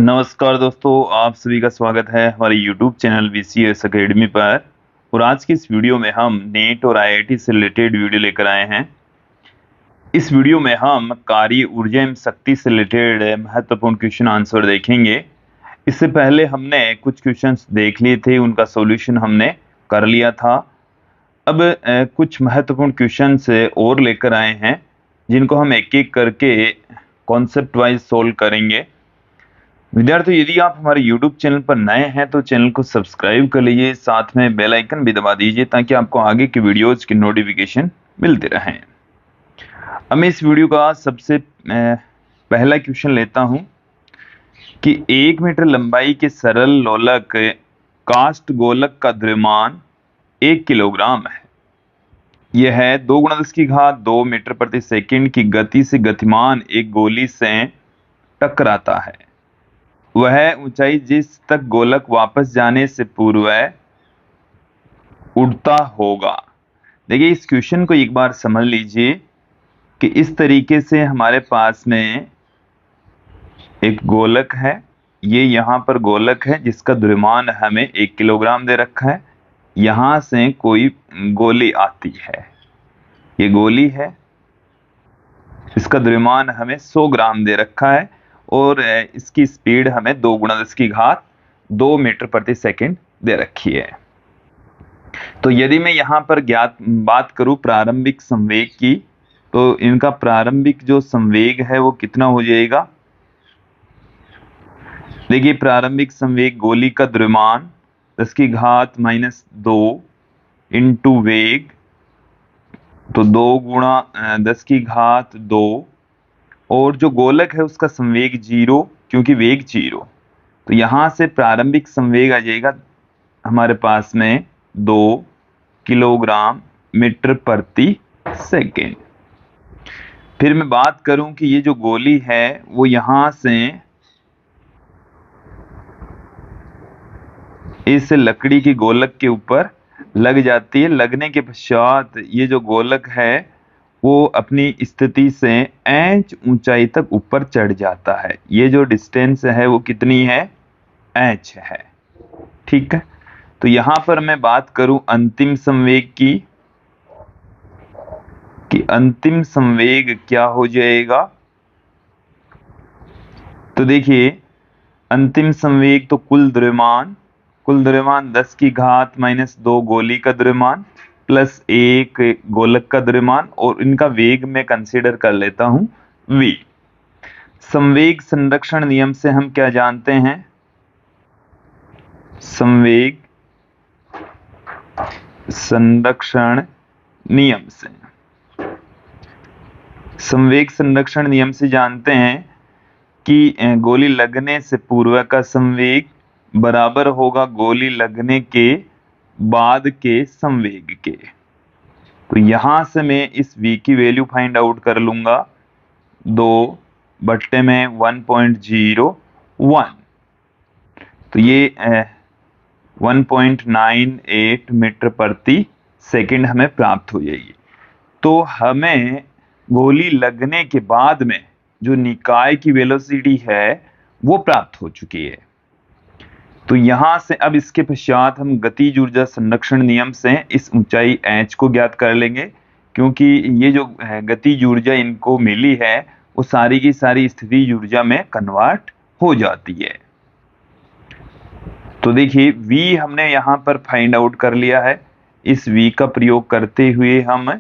नमस्कार दोस्तों, आप सभी का स्वागत है हमारे YouTube चैनल VCS अकेडमी पर। और आज की इस वीडियो में हम नेट और IIT से रिलेटेड वीडियो लेकर आए हैं। इस वीडियो में हम कार्य ऊर्जा एवं शक्ति से रिलेटेड महत्वपूर्ण क्वेश्चन आंसर देखेंगे। इससे पहले हमने कुछ क्वेश्चंस देख लिए थे, उनका सॉल्यूशन हमने कर लिया था। अब कुछ महत्वपूर्ण क्वेश्चंस और लेकर आए हैं, जिनको हम एक एक करके कॉन्सेप्ट वाइज सोल्व करेंगे। विद्यार्थियों, यदि आप हमारे YouTube चैनल पर नए हैं तो चैनल को सब्सक्राइब कर लीजिए, साथ में बेल आइकन भी दबा दीजिए ताकि आपको आगे की वीडियोज की नोटिफिकेशन मिलते रहें। अब मैं इस वीडियो का सबसे पहला क्वेश्चन लेता हूं कि 1 मीटर लंबाई के सरल लोलक कास्ट गोलक का द्रव्यमान 1 किलोग्राम है। यह है 2 मीटर प्रति सेकंड की गति से गतिमान एक गोली से टकराता है। वह ऊंचाई जिस तक गोलक वापस जाने से पूर्व उड़ता होगा। देखिए, इस क्वेश्चन को एक बार समझ लीजिए कि इस तरीके से हमारे पास में एक गोलक है। ये यहाँ पर गोलक है जिसका द्रव्यमान हमें 1 किलोग्राम दे रखा है। यहां से कोई गोली आती है, ये गोली है, इसका द्रव्यमान हमें 100 ग्राम दे रखा है और इसकी स्पीड हमें 2 मीटर प्रति सेकंड दे रखी है। तो यदि मैं यहाँ पर बात करूं प्रारंभिक संवेग की, तो इनका प्रारंभिक जो संवेग है वो कितना हो जाएगा। देखिए, प्रारंभिक संवेग गोली का द्रव्यमान 10⁻² इंटू वेग, तो 2 गुणा 10⁻², और जो गोलक है उसका संवेग 0, क्योंकि वेग 0। तो यहां से प्रारंभिक संवेग आ जाएगा हमारे पास में 2 किलोग्राम मीटर प्रति सेकेंड। फिर मैं बात करूं कि ये जो गोली है वो यहां से इस लकड़ी की गोलक के ऊपर लग जाती है। लगने के पश्चात ये जो गोलक है वो अपनी स्थिति से h ऊंचाई तक ऊपर चढ़ जाता है। ये जो डिस्टेंस है वो कितनी है, h है। ठीक है, तो यहां पर मैं बात करूं अंतिम संवेग की, कि अंतिम संवेग क्या हो जाएगा। तो देखिए, अंतिम संवेग तो कुल द्रव्यमान 10⁻² गोली का द्रव्यमान प्लस 1 गोलक का द्रव्यमान, और इनका वेग मैं कंसीडर कर लेता हूं v। संवेग संरक्षण नियम से हम क्या जानते हैं, संवेग संरक्षण नियम से, संवेग संरक्षण नियम से जानते हैं कि गोली लगने से पूर्व का संवेग बराबर होगा गोली लगने के बाद के संवेग के। तो यहां से मैं इस v की वैल्यू फाइंड आउट कर लूंगा, 2/1.01। तो ये 1.98 मीटर प्रति सेकंड हमें प्राप्त हो जाएगी। तो हमें गोली लगने के बाद में जो निकाय की वेलोसिटी है वो प्राप्त हो चुकी है। तो यहां से अब इसके पश्चात हम गतिज ऊर्जा संरक्षण नियम से इस ऊंचाई h को ज्ञात कर लेंगे, क्योंकि ये जो गतिज ऊर्जा इनको मिली है वो सारी की सारी स्थितिज ऊर्जा में कन्वर्ट हो जाती है। तो देखिए, v हमने यहां पर फाइंड आउट कर लिया है। इस v का प्रयोग करते हुए हम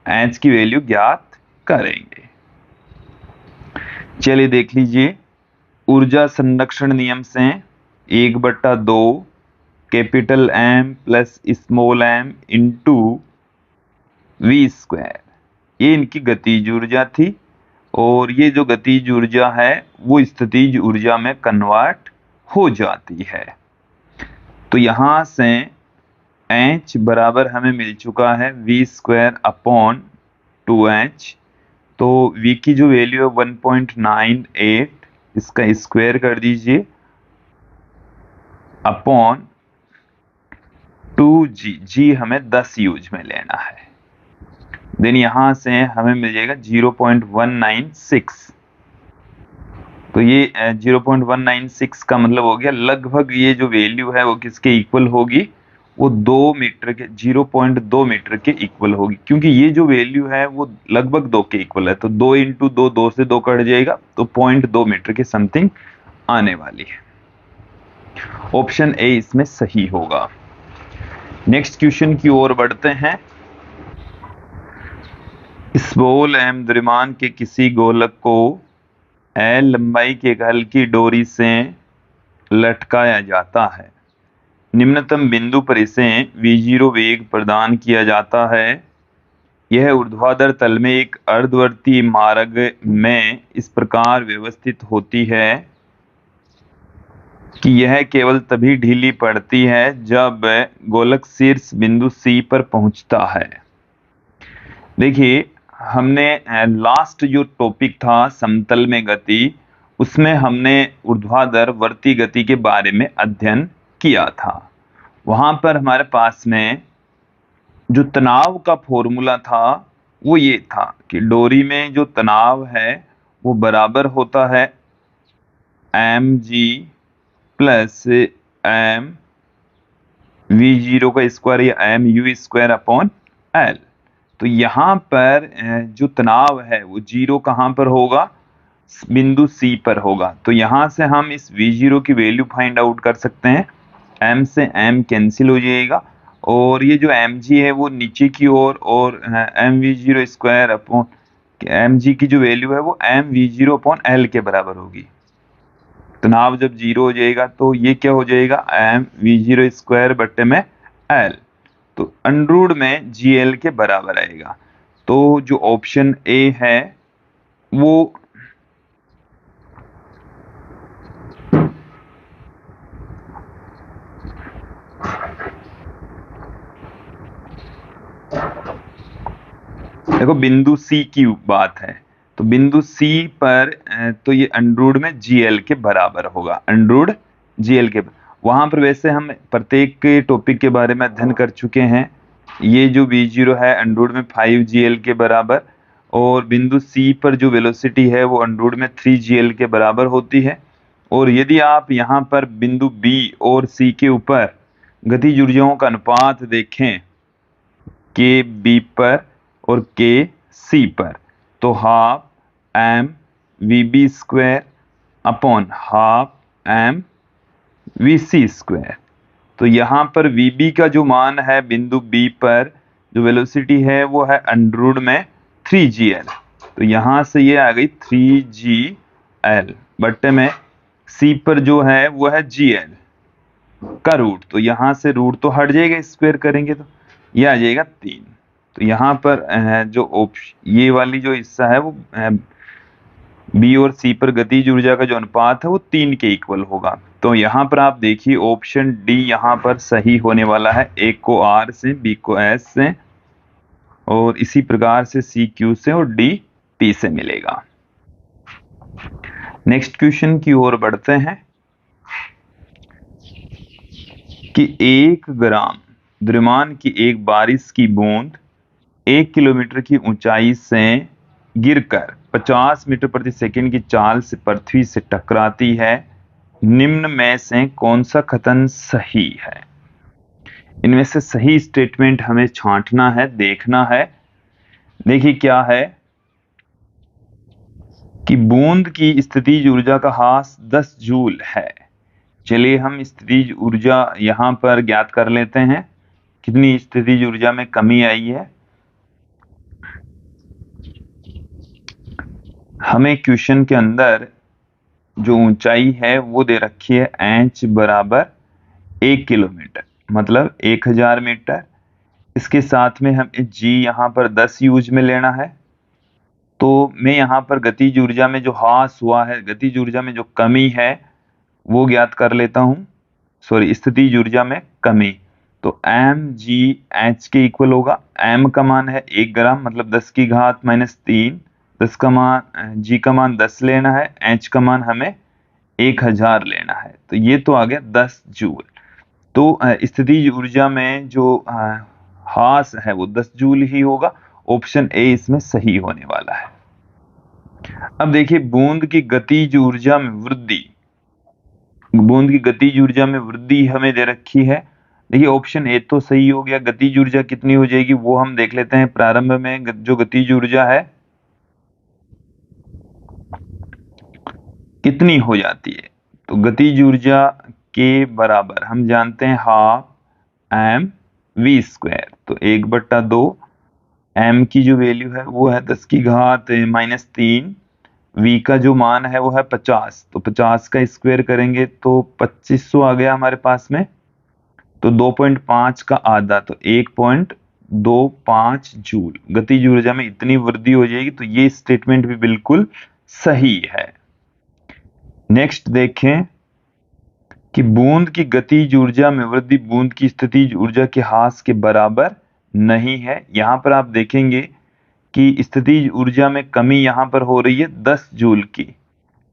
h की वैल्यू ज्ञात करेंगे। चलिए देख लीजिए, ऊर्जा संरक्षण नियम से 1/2 capital M plus small m into v², ये इनकी गतिज ऊर्जा थी, और ये जो गतिज ऊर्जा है वो स्थितिज ऊर्जा में कन्वर्ट हो जाती है। तो यहां से h बराबर हमें मिल चुका है v²/2h। तो v की जो वैल्यू है 1.98, इसका स्क्वायर कर दीजिए अपॉन 2g, g हमें 10 यूज में लेना है। देन यहां से हमें मिल जाएगा 0.196। तो ये 0.196 का मतलब हो गया लगभग ये जो वैल्यू है वो किसके इक्वल होगी, वो 2 मीटर के 0.2 मीटर के इक्वल होगी, क्योंकि ये जो वैल्यू है वो लगभग 2 के इक्वल है। तो 2 इंटू 2, 2 से 2 कट जाएगा, तो 0.2 मीटर के समथिंग आने वाली है। ऑप्शन ए इसमें सही होगा। नेक्स्ट क्वेश्चन की ओर बढ़ते हैं। स्मॉल एम द्रव्यमान के किसी गोलक को एल लंबाई के एक हल्की डोरी से लटकाया जाता है। निम्नतम बिंदु पर इसे v0 वेग प्रदान किया जाता है। यह ऊर्ध्वाधर तल में एक अर्धवर्ती मार्ग में इस प्रकार व्यवस्थित होती है कि यह केवल तभी ढीली पड़ती है जब गोलक शीर्ष बिंदु C पर पहुंचता है। देखिए, हमने लास्ट जो टॉपिक था समतल में गति, उसमें हमने ऊर्ध्वाधर वर्ती गति के बारे में अध्ययन किया था। वहां पर हमारे पास में जो तनाव का फॉर्मूला था वो ये था कि डोरी में जो तनाव है वो बराबर होता है mg प्लस m v0 का स्क्वायर या mu स्क्वायर अपॉन l। तो यहाँ पर जो तनाव है वो जीरो कहाँ पर होगा, बिंदु C पर होगा। तो यहाँ से हम इस v0 की वैल्यू फाइंड आउट कर सकते हैं। m से m कैंसिल हो जाएगा और ये जो mg है वो नीचे की ओर और mv0 स्क्वायर अपॉन mg की जो वैल्यू है वो mv0 अपॉन l के बराबर होगी। तनाव जब जीरो हो जाएगा तो ये क्या हो जाएगा, mv0 स्क्वायर बट्टे में l, तो अंडरूट में gl के बराबर आएगा। तो जो ऑप्शन ए है वो देखो बिंदु C की बात है, तो बिंदु C पर तो ये अंडरूट में gl के बराबर होगा, अंडरूट gl के। वहां पर वैसे हम प्रत्येक टॉपिक के बारे में अध्ययन कर चुके हैं। ये जो v0 है अंडरूट में 5gl के बराबर, और बिंदु C पर जो वेलोसिटी है वो अंडरूट में 3gl के बराबर होती है। और यदि आप यहाँ पर बिंदु B और C के ऊपर गतिज ऊर्जाओं का अनुपात देखें, के B पर और के C पर, तो half m vb square upon half m vc square. तो यहाँ पर vb का जो मान है बिंदु B पर जो वेलोसिटी है वो है अंडरूट में 3gl, तो यहाँ से ये आ गई 3gl बट्टे में C पर जो है वो है gl का रूट, तो यहाँ से रूट तो हट जाएगा, स्क्वायर करेंगे तो ये आ जाएगा 3। तो यहाँ पर जो ऑप्शन ये वाली जो हिस्सा है वो बी और सी पर गतिज ऊर्जा का जो अनुपात है वो 3 के इक्वल होगा। तो यहाँ पर आप देखिए ऑप्शन डी यहाँ पर सही होने वाला है। ए को आर से, बी को एस से, और इसी प्रकार से सी क्यू से और डी पी से मिलेगा। नेक्स्ट क्वेश्चन की ओर बढ़ते हैं कि 1 ग्राम द्रव्यमान की एक बारिश की बूंद 1 किलोमीटर की ऊंचाई से गिरकर 50 मीटर प्रति सेकंड की चाल से पृथ्वी से टकराती है। निम्न में से कौन सा कथन सही है? इनमें से सही स्टेटमेंट हमें छांटना है, देखना है। देखिए क्या है कि बूंद की स्थितिज ऊर्जा का ह्रास 10 जूल है। चलिए हम स्थितिज ऊर्जा यहां पर ज्ञात कर लेते हैं, कितनी स्थितिज ऊर्जा में कमी आई है। हमें क्वेश्चन के अंदर जो ऊंचाई है वो दे रखी है h बराबर 1 किलोमीटर, मतलब 1000 मीटर। इसके साथ में हमें g यहाँ पर 10 यूज में लेना है। तो मैं यहाँ पर गतिज ऊर्जा में जो ह्रास हुआ है, गतिज ऊर्जा में जो कमी है वो ज्ञात कर लेता हूँ, सॉरी स्थितिज ऊर्जा में कमी। तो mgh के इक्वल होगा। m का मान है 1 ग्राम, मतलब 10 की घात -3, 10 का मान g का मान 10 लेना है, h का मान हमें 1000 लेना है। तो ये तो आ गया 10 जूल। तो स्थितिज ऊर्जा में जो ह्रास है वो 10 जूल ही होगा। ऑप्शन ए इसमें सही होने वाला है। अब देखिए बूंद की गतिज ऊर्जा में वृद्धि, बूंद की गतिज ऊर्जा में वृद्धि हमें दे रखी है। देखिए ऑप्शन ए तो सही हो गया। गतिज ऊर्जा कितनी हो जाएगी वो हम देख लेते हैं। प्रारंभ में जो गतिज ऊर्जा है कितनी हो जाती है, तो गतिज ऊर्जा के बराबर हम जानते हैं हाफ एम वी स्क्वायर। तो 1/2 एम की जो वैल्यू है वो है 10 की घात -3, वी का जो मान है वो है 50, तो 50 का स्क्वायर करेंगे तो 2500 आ गया हमारे पास में। तो 2.5 का आधा तो 1.25 जूल गतिज ऊर्जा में इतनी वृद्धि हो जाएगी। तो ये स्टेटमेंट भी बिल्कुल सही है। नेक्स्ट देखें कि बूंद की गतिज ऊर्जा में वृद्धि बूंद की स्थितिज ऊर्जा के ह्रास के बराबर नहीं है। यहां पर आप देखेंगे कि स्थितिज ऊर्जा में कमी यहां पर हो रही है 10 जूल की,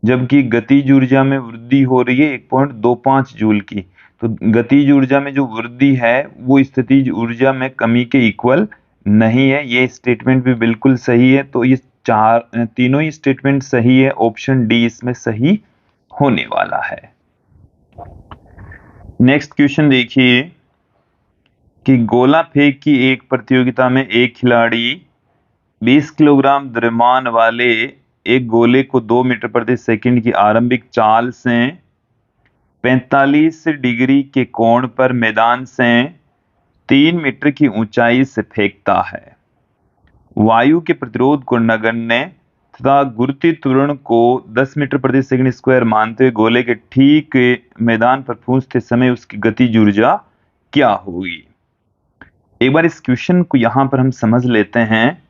जबकि गतिज ऊर्जा में वृद्धि हो रही है 1.25 जूल की। तो गतिज ऊर्जा में जो वृद्धि है वो स्थितिज ऊर्जा में कमी के इक्वल नहीं है। ये स्टेटमेंट भी बिल्कुल सही है। तो ये तीनों ही स्टेटमेंट सही है। ऑप्शन डी इसमें सही होने वाला है। नेक्स्ट क्वेश्चन देखिए कि गोला फेंक की एक प्रतियोगिता में एक खिलाड़ी 20 किलोग्राम द्रव्यमान वाले एक गोले को 2 मीटर प्रति सेकंड की आरंभिक चाल से 45 डिग्री के कोण पर मैदान से 3 मीटर की ऊंचाई से फेंकता है। वायु के प्रतिरोध को नगण्य तथा गुरुत्वीय त्वरण को 10 मीटर प्रति सेकंड स्क्वायर मानते हुए गोले के ठीक मैदान पर पहुंचते समय उसकी गतिज ऊर्जा क्या होगी। एक बार इस क्वेश्चन को यहां पर हम समझ लेते हैं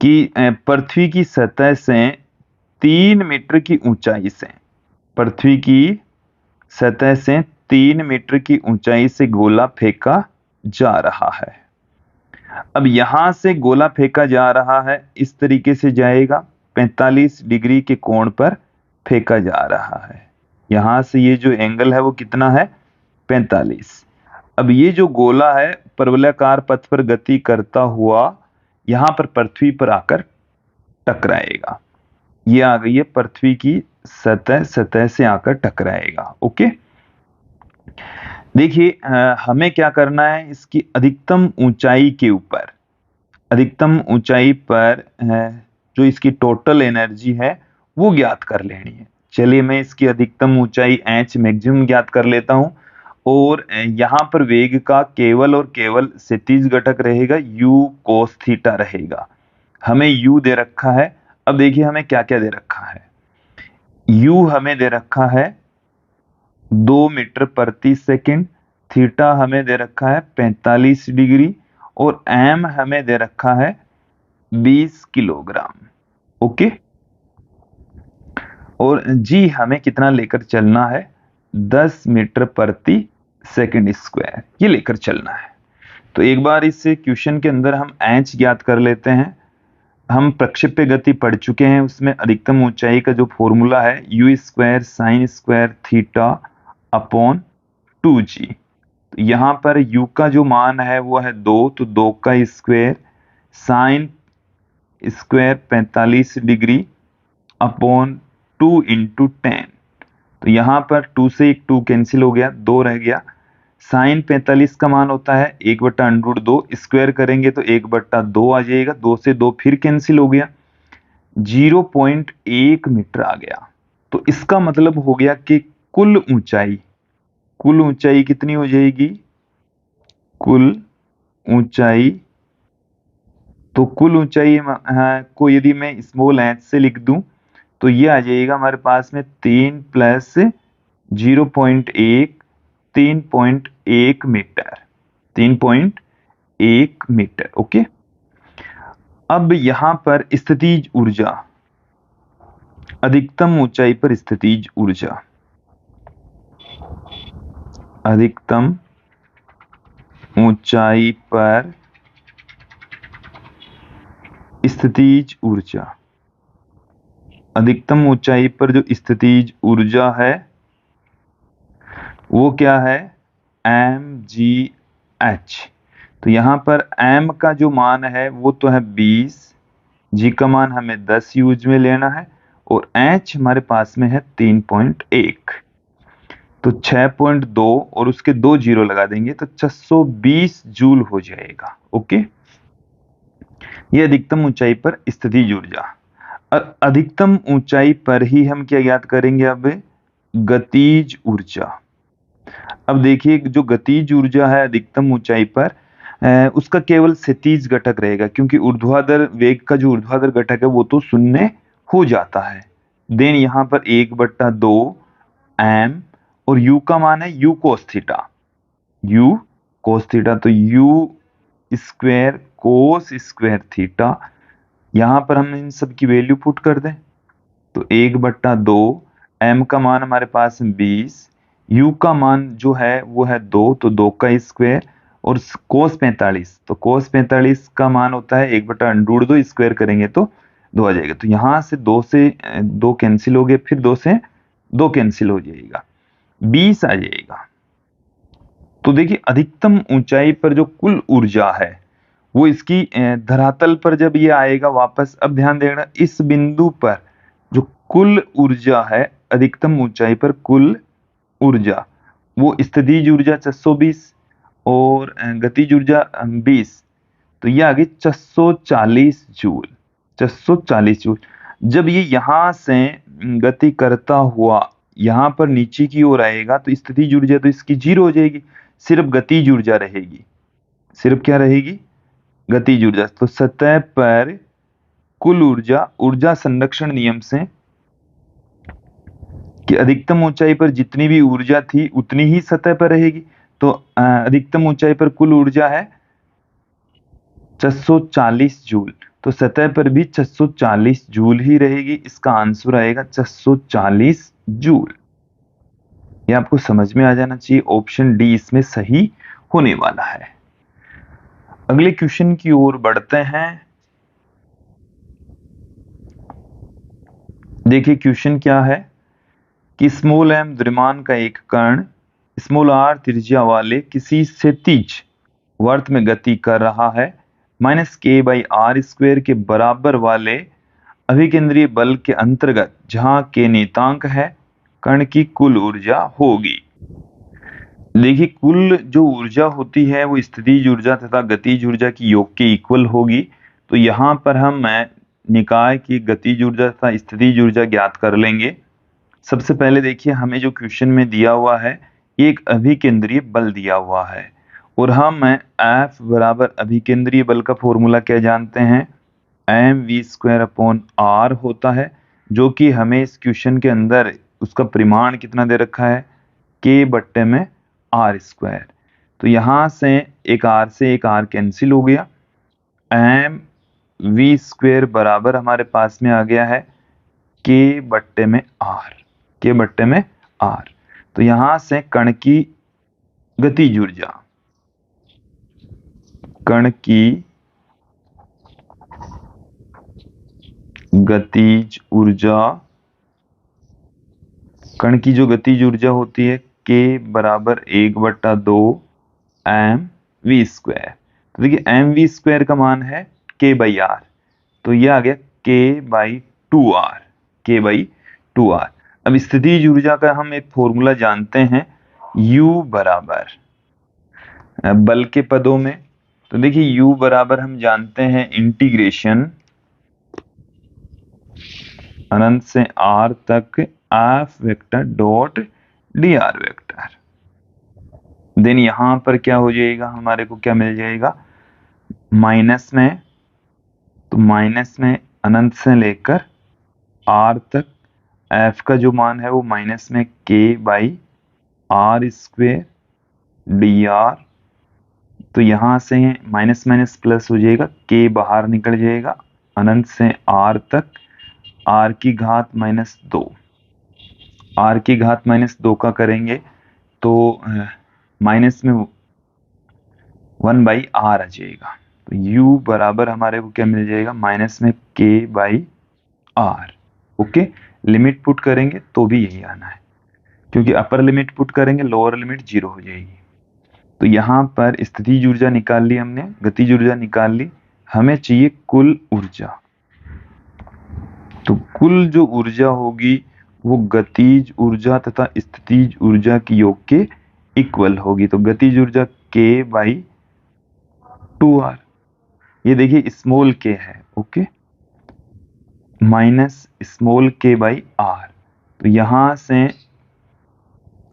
कि पृथ्वी की सतह से 3 मीटर की ऊंचाई से, पृथ्वी की सतह से 3 मीटर की ऊंचाई से गोला फेंका जा रहा है। अब यहां से गोला फेंका जा रहा है, इस तरीके से जाएगा, 45 डिग्री के कोण पर फेंका जा रहा है। यहां से ये जो एंगल है वो कितना है, 45। अब ये जो गोला है परवलयाकार पथ पर गति करता हुआ यहां पर पृथ्वी पर आकर टकराएगा। ये आ गई है पृथ्वी की सतह, सतह से आकर टकराएगा। ओके, देखिए हमें क्या करना है, इसकी अधिकतम ऊंचाई के ऊपर, अधिकतम ऊंचाई पर जो इसकी टोटल एनर्जी है वो ज्ञात कर लेनी है। चलिए मैं इसकी अधिकतम ऊंचाई h मैक्सिमम ज्ञात कर लेता हूं। और यहां पर वेग का केवल और केवल क्षैतिज घटक रहेगा, u cos थीटा रहेगा। हमें u दे रखा है। अब देखिए हमें क्या क्या दे रखा है। u हमें दे रखा है 2 मीटर प्रति सेकंड, थीटा हमें दे रखा है 45 डिग्री और m हमें दे रखा है 20 किलोग्राम। ओके, और जी हमें कितना लेकर चलना है, 10 मीटर प्रति सेकंड स्क्वायर, ये लेकर चलना है। तो एक बार इस क्वेश्चन के अंदर हम h ज्ञात कर लेते हैं। हम प्रक्षेप्य गति पढ़ चुके हैं, उसमें अधिकतम ऊंचाई का जो फॉर्मूला है u square sine square theta upon 2g। तो यहां पर u का जो मान है वो है 2, तो 2 का square sine square 45 degree upon 2 into 10। तो यहां पर 2 से एक 2 कैंसिल हो गया, 2 रह गया। साइन 45 का मान होता है 1/√2, स्क्वायर करेंगे तो 1/2 आ जाएगा, 2 से 2 फिर कैंसिल हो गया, 0.1 मीटर आ गया। तो इसका मतलब हो गया कि कुल ऊंचाई, कुल ऊंचाई कितनी हो जाएगी, कुल ऊंचाई, तो कुल ऊंचाई को यदि मैं स्मॉल h से लिख दूं तो ये आ जाएगा हमारे पास में 3 प्लस 0.1, 3.1 मीटर, 3.1 मीटर। ओके, अब यहां पर स्थितिज ऊर्जा, अधिकतम ऊंचाई पर स्थितिज ऊर्जा, अधिकतम ऊंचाई पर स्थितिज ऊर्जा, अधिकतम ऊंचाई पर जो स्थितिज ऊर्जा है वो क्या है, mgh। तो यहां पर m का जो मान है वो तो है 20, जी का मान हमें 10 यूज में लेना है और एच हमारे पास में है 3.1, तो 6.2 और उसके 2 जीरो लगा देंगे तो 620 जूल हो जाएगा। ओके, ये अधिकतम ऊंचाई पर स्थितिज ऊर्जा। अधिकतम ऊंचाई पर ही हम क्या ज्ञात करेंगे अब, गतिज ऊर्जा। अब देखिए जो गतिज ऊर्जा है अधिकतम ऊंचाई पर, उसका केवल क्षैतिज घटक रहेगा, क्योंकि ऊर्ध्वाधर वेग का जो ऊर्ध्वाधर घटक है वो तो शून्य हो जाता है। देन यहाँ पर 1/2 एम और u का मान है u cos theta, u cos theta, तो u square cos square theta. यहां पर हम इन सब की वैल्यू पुट कर दें तो 1/2, m का मान हमारे पास 20, u का मान जो है वो है 2, तो 2 का स्क्वायर, और कोस 45, तो कोस 45 का मान होता है 1/√2, स्क्वायर करेंगे तो 2 आ जाएगा। तो यहाँ से 2 से 2 कैंसिल हो गए, फिर 2 से 2 कैंसिल हो जाएगा, 20 आ जाएगा। तो देखिए अधिकतम ऊंचाई पर जो कुल ऊर्जा है वो इसकी धरातल पर जब ये आएगा वापस, अब ध्यान देना इस बिंदु पर जो कुल ऊर्जा है अधिकतम ऊंचाई पर कुल ऊर्जा, वो स्थितिज ऊर्जा 620 और गतिज ऊर्जा 20, तो ये आ गई 640 जूल, 640 जूल। जब ये यहां से गति करता हुआ यहाँ पर नीचे की ओर आएगा तो स्थितिज ऊर्जा तो इसकी 0 हो जाएगी, सिर्फ गतिज ऊर्जा रहेगी। सिर्फ क्या रहेगी, गतिज ऊर्जा। तो सतह पर कुल ऊर्जा, ऊर्जा संरक्षण नियम से कि अधिकतम ऊंचाई पर जितनी भी ऊर्जा थी उतनी ही सतह पर रहेगी, तो अधिकतम ऊंचाई पर कुल ऊर्जा है 640 जूल, तो सतह पर भी 640 जूल ही रहेगी। इसका आंसर आएगा 640 जूल। ये आपको समझ में आ जाना चाहिए, ऑप्शन डी इसमें सही होने वाला है। अगले क्वेश्चन की ओर बढ़ते हैं। देखिए क्वेश्चन क्या है कि स्मॉल एम द्रव्यमान का एक कण स्मॉल आर त्रिज्या वाले किसी क्षैतिज वर्त में गति कर रहा है, -k/r² के बराबर वाले अभिकेंद्रीय बल के अंतर्गत, जहां के नियतांक है, कण की कुल ऊर्जा होगी। देखिए कुल जो ऊर्जा होती है वो स्थितिज ऊर्जा तथा गतिज ऊर्जा की योग के इक्वल होगी। तो यहाँ पर हम निकाय की गतिज ऊर्जा तथा स्थितिज ऊर्जा ज्ञात कर लेंगे। सबसे पहले देखिए हमें जो क्वेश्चन में दिया हुआ है एक अभिकेंद्रीय बल दिया हुआ है, और हम F बराबर अभिकेंद्रीय बल का फॉर्मूला क्या जानते हैं, mv²/r होता है, जो कि हमें इस क्वेश्चन के अंदर उसका परिमाण कितना दे रखा है, k/r²। तो यहां से एक r से एक r कैंसिल हो गया, mv² बराबर हमारे पास में आ गया है k/r, k/r। तो यहां से कण की गतिज ऊर्जा, कण की गतिज ऊर्जा, कण की जो गतिज ऊर्जा होती है k बराबर 1/2 mv²। तो देखिए mv² का मान है k/r, तो ये आ गया k/2r, k/2r। अब स्थितिज ऊर्जा का हम एक फॉर्मूला जानते हैं u बराबर बल के पदों में, तो देखिए u बराबर हम जानते हैं इंटीग्रेशन अनंत से r तक f vector dot dr vector. Then यहां पर क्या हो जाएगा, हमारे को क्या मिल जाएगा, माइनस में, तो माइनस में अनंत से लेकर r तक f का जो मान है वो माइनस में k/r² dr। तो यहां से माइनस माइनस प्लस हो जाएगा, k बाहर निकल जाएगा, अनंत से r तक r की घात -2, r की घात -2 का करेंगे तो माइनस में 1/r आ जाएगा। तो u बराबर हमारे को क्या मिल जाएगा, माइनस में k/r। ओके, लिमिट पुट करेंगे तो भी यही आना है, क्योंकि अपर लिमिट पुट करेंगे लोअर लिमिट 0 हो जाएगी। तो यहाँ पर स्थितिज ऊर्जा निकाल ली हमने, गतिज ऊर्जा निकाल ली, हमें चाहिए कुल ऊर्जा। तो कुल जो ऊर्जा होगी वो गतिज ऊर्जा तथा स्थितिज ऊर्जा की योग के इक्वल होगी। तो गतिज ऊर्जा K/2R, ये देखिए स्मॉल k है, ओके, माइनस स्मॉल k/R। तो यहां से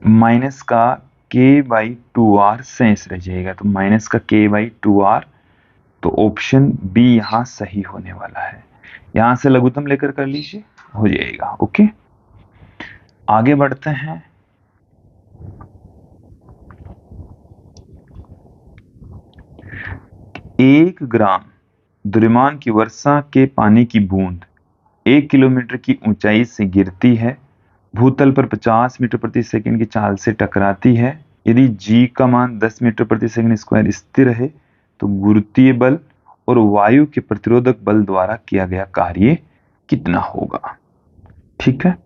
माइनस का k/2R शेष रह जाएगा, तो माइनस का k/2R। तो ऑप्शन बी यहां सही होने वाला है। यहां से लघुत्तम लेकर कर लीजिए, हो जाएगा। ओके, आगे बढ़ते हैं। एक ग्राम द्रव्यमान की वर्षा के पानी की बूंद 1 किलोमीटर की ऊंचाई से गिरती है, भूतल पर 50 मीटर प्रति सेकंड की चाल से टकराती है। यदि g का मान 10 मीटर प्रति सेकंड स्क्वायर स्थिर है तो गुरुत्वीय बल और वायु के प्रतिरोधक बल द्वारा किया गया कार्य कितना होगा। ठीक है,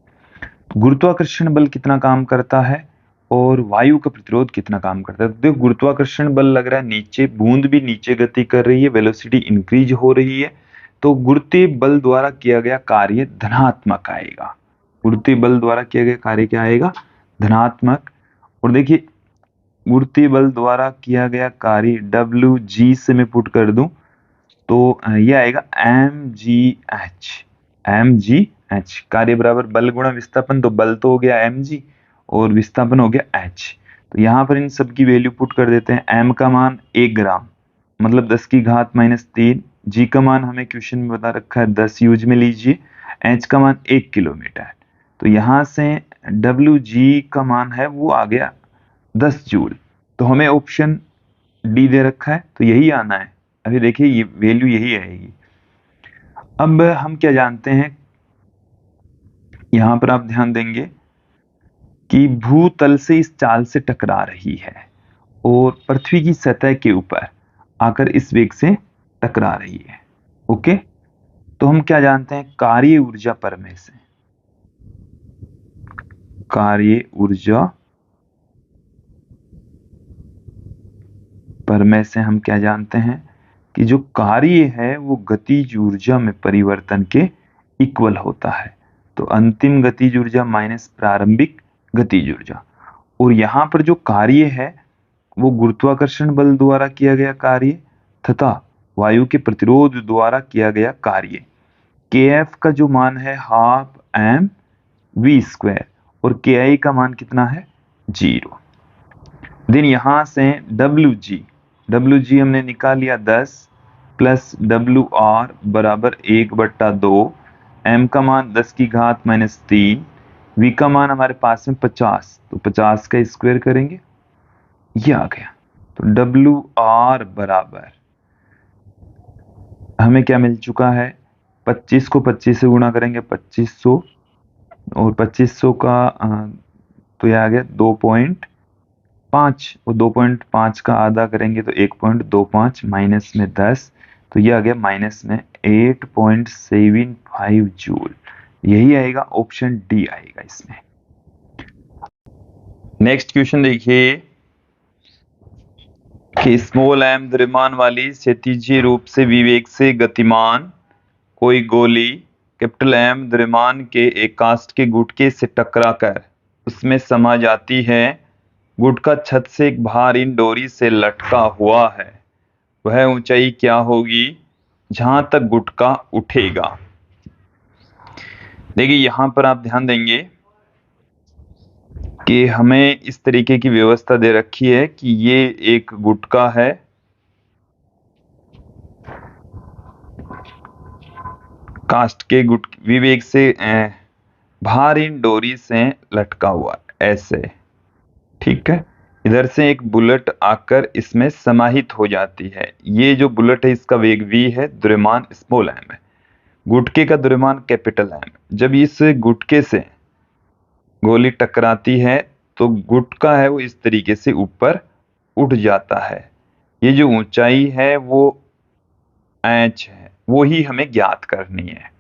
गुरुत्वाकर्षण बल कितना काम करता है और वायु का प्रतिरोध कितना काम करता है। तो देखो, गुरुत्वाकर्षण बल लग रहा है नीचे, बूंद भी नीचे गति कर रही है, वेलोसिटी इंक्रीज हो रही है, तो गुरुत्वीय बल द्वारा किया गया कार्य धनात्मक आएगा। गुरुत्वीय बल द्वारा किया गया कार्य क्या आएगा, धनात्मक। और देखिए, गुरुत्वीय बल द्वारा किया गया कार्य WG से मैं पुट कर दूं तो यह आएगा mgh। कार्य बराबर बल गुणा विस्थापन, तो बल तो हो गया mg और विस्थापन हो गया h। तो यहां पर इन सब की वैल्यू पुट कर देते हैं। m का मान 1 ग्राम मतलब 10 की घात -3, g का मान हमें क्वेश्चन में बता रखा है 10 यूज में लीजिए, h का मान 1 किलोमीटर। तो यहां से WG का मान है वो आ गया 10 जूल। तो हमें ऑप्शन डी दे रखा है, तो यही आना है। अभी देखिए ये वैल्यू यही आएगी। अब हम क्या जानते हैं, यहां पर आप ध्यान देंगे कि भूतल से इस चाल से टकरा रही है और पृथ्वी की सतह के ऊपर आकर इस वेग से टकरा रही है। ओके, तो हम क्या जानते हैं, कार्य ऊर्जा परमे से, कार्य ऊर्जा परमे से हम क्या जानते हैं कि जो कार्य है वो गतिज ऊर्जा में परिवर्तन के इक्वल होता है। तो अंतिम गतिज ऊर्जा माइनस प्रारंभिक गतिज ऊर्जा। और यहां पर जो कार्य है वो गुरुत्वाकर्षण बल द्वारा किया गया कार्य तथा वायु के प्रतिरोध द्वारा किया गया कार्य। kf का जो मान है 12 mv² और ki का मान कितना है 0। देन यहां से wg हमने निकाल लिया 10 प्लस wr बराबर 1/2, m का मान 10 की घात -3, v का मान हमारे पास में 50, तो 50 का स्क्वायर करेंगे, ये आ गया। तो wr बराबर हमें क्या मिल चुका है, 25 को 25 से गुणा करेंगे 2500 और 2500 का तो यह आ गया 2.5 और 2.5 का आधा करेंगे तो 1.25 माइनस में 10, तो यह आ गया माइनस में 8.75 जूल। यही आएगा, ऑप्शन डी आएगा इसमें। नेक्स्ट क्वेश्चन देखिए कि स्मॉल m द्रव्यमान वाली क्षैतिजीय रूप से विवेक से गतिमान कोई गोली कैपिटल M द्रव्यमान के एक कांच के गुटके से टकराकर उसमें समा जाती है। गुटका छत से एक भारी डोरी से लटका हुआ है, वह ऊंचाई क्या होगी जहां तक गुटका उठेगा। देखिए यहां पर आप ध्यान देंगे कि हमें इस तरीके की व्यवस्था दे रखी है कि ये एक गुटका है, कास्ट के विवेक से भारी डोरी से लटका हुआ ऐसे, ठीक है। इधर से एक बुलेट आकर इसमें समाहित हो जाती है। ये जो बुलेट है इसका वेग v है, द्रव्यमान स्मॉल m है, गुटके का द्रव्यमान कैपिटल M। जब इस गुटके से गोली टकराती है तो गुटका है वो इस तरीके से ऊपर उठ जाता है। ये जो ऊंचाई है वो h है, वो ही हमें ज्ञात करनी है।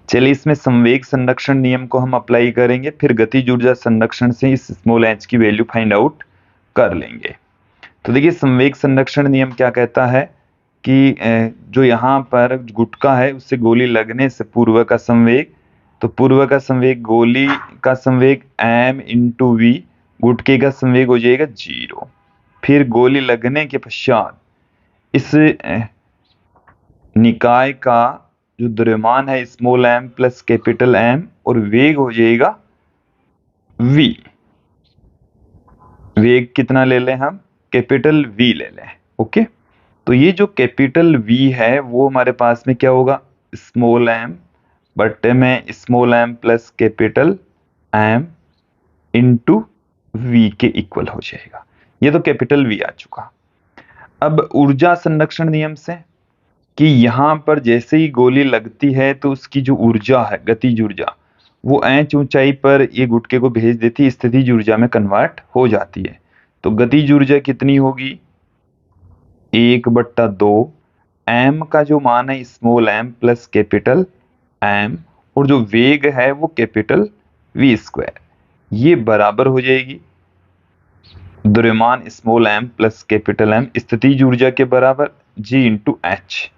चलिए इसमें संवेग संरक्षण नियम को हम अप्लाई करेंगे, फिर गतिज ऊर्जा संरक्षण से इस स्मॉल h की वैल्यू फाइंड आउट कर लेंगे। तो देखिए संवेग संरक्षण नियम क्या कहता है कि जो यहाँ पर गुटका है उससे गोली लगने से पूर्व का संवेग, तो पूर्व का संवेग गोली का संवेग m इंटू वी, गुटके का संवेग हो जाएगा 0। फिर गोली लगने के पश्चात इस निकाय का जो द्रव्यमान है small m plus capital M और वेग हो जाएगा v। वेग कितना ले लें हम, कैपिटल V ले लें। ओके, तो ये जो कैपिटल V है वो हमारे पास में क्या होगा, स्मॉल m बट्टे में small m plus capital M into V के इक्वल हो जाएगा। ये तो कैपिटल V आ चुका। अब ऊर्जा संरक्षण नियम से कि यहाँ पर जैसे ही गोली लगती है तो उसकी जो ऊर्जा है, गतिज ऊर्जा, वो h ऊंचाई पर ये गुटके को भेज देती है, स्थितिज ऊर्जा में कन्वर्ट हो जाती है। तो गतिज ऊर्जा कितनी होगी, 1/2 m का जो मान है small m plus capital M और जो वेग है वो कैपिटल V², ये बराबर हो जाएगी द्रव्यमान small m plus capital M स्थितिज ऊर्जा के बराबर G इंटू H।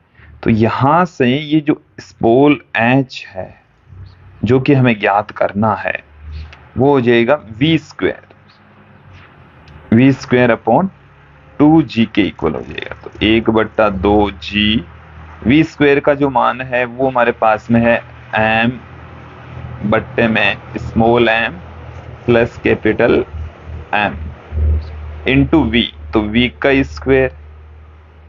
तो यहां से ये जो स्मॉल h है जो कि हमें ज्ञात करना है वो हो जाएगा V² अपॉन 2G के इक्वल हो जाएगा। तो 1/2G, V² का जो मान है वो हमारे पास में है m बट्टे में small m plus capital M into V, तो V का स्क्वायर,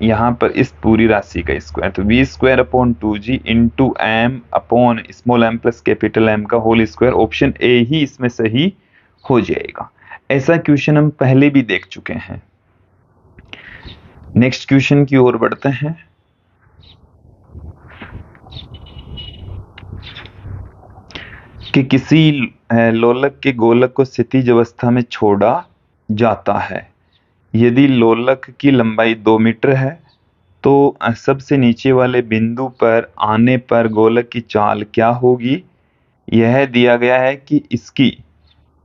यहाँ पर इस पूरी राशि का स्क्वायर, तो V² upon 2G into M upon small m plus capital M का होल स्क्वायर। ऑप्शन ए ही इसमें सही हो जाएगा। ऐसा क्वेश्चन हम पहले भी देख चुके हैं। नेक्स्ट क्वेश्चन की ओर बढ़ते हैं। कि किसी लोलक के गोलक को क्षैतिज अवस्था में छोड़ा जाता है। यदि लोलक की लंबाई 2 मीटर है तो सबसे नीचे वाले बिंदु पर आने पर गोलक की चाल क्या होगी। यह दिया गया है कि इसकी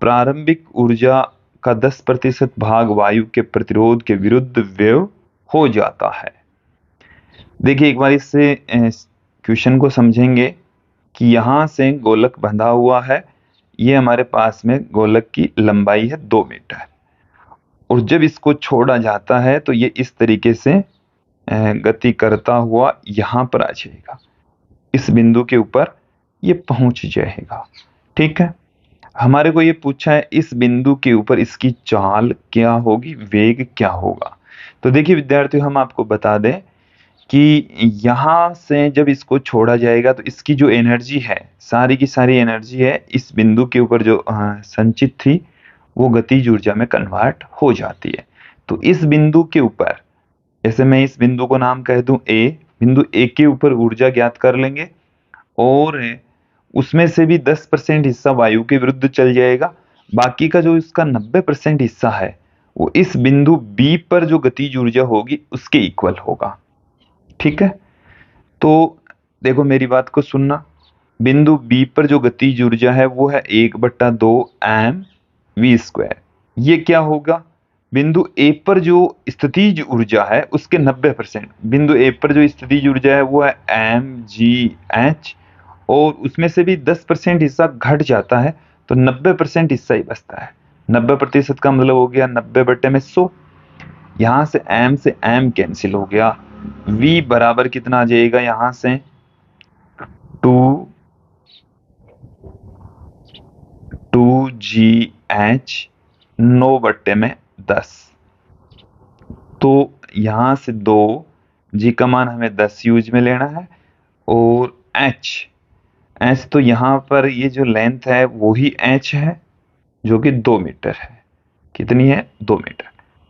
प्रारंभिक ऊर्जा का 10% भाग वायु के प्रतिरोध के विरुद्ध व्यय हो जाता है। देखिए एक बार इससे क्वेश्चन को समझेंगे कि यहाँ से गोलक बंधा हुआ है, ये हमारे पास में गोलक की लंबाई है 2 मीटर और जब इसको छोड़ा जाता है तो ये इस तरीके से गति करता हुआ यहाँ पर आ जाएगा, इस बिंदु के ऊपर ये पहुंच जाएगा। ठीक है, हमारे को ये पूछा है इस बिंदु के ऊपर इसकी चाल क्या होगी, वेग क्या होगा। तो देखिए विद्यार्थियों, हम आपको बता दें कि यहाँ से जब इसको छोड़ा जाएगा तो इसकी जो एनर्जी है, सारी की सारी एनर्जी है इस बिंदु के ऊपर जो संचित थी वो गतिज ऊर्जा में कन्वर्ट हो जाती है। तो इस बिंदु के ऊपर, जैसे मैं इस बिंदु को नाम कह दूं A, बिंदु A के ऊपर ऊर्जा ज्ञात कर लेंगे और उसमें से भी 10% हिस्सा वायु के विरुद्ध चल जाएगा। बाकी का जो इसका 90% हिस्सा है वो इस बिंदु B पर जो गतिज ऊर्जा होगी उसके इक्वल होगा। ठीक है, तो देखो मेरी बात को सुनना, बिंदु B पर जो गतिज ऊर्जा है वो है 1/2 mv²। ये क्या होगा, बिंदु A पर जो स्थितिज ऊर्जा है उसके 90%, बिंदु A पर जो स्थितिज ऊर्जा है वो है mgh और उसमें से भी 10% हिस्सा घट जाता है तो 90% हिस्सा ही बचता है। 90% का मतलब हो गया 90/100। यहाँ से m कैंसिल हो गया, v बराबर कितना आ जाएगा, यहाँ से 2gh 9/10। तो यहाँ से 2g का मान हमें 10 यूज में लेना है और h तो यहाँ पर ये जो लेंथ है वो ही h है जो कि 2 मीटर है। कितनी है, 2 मीटर।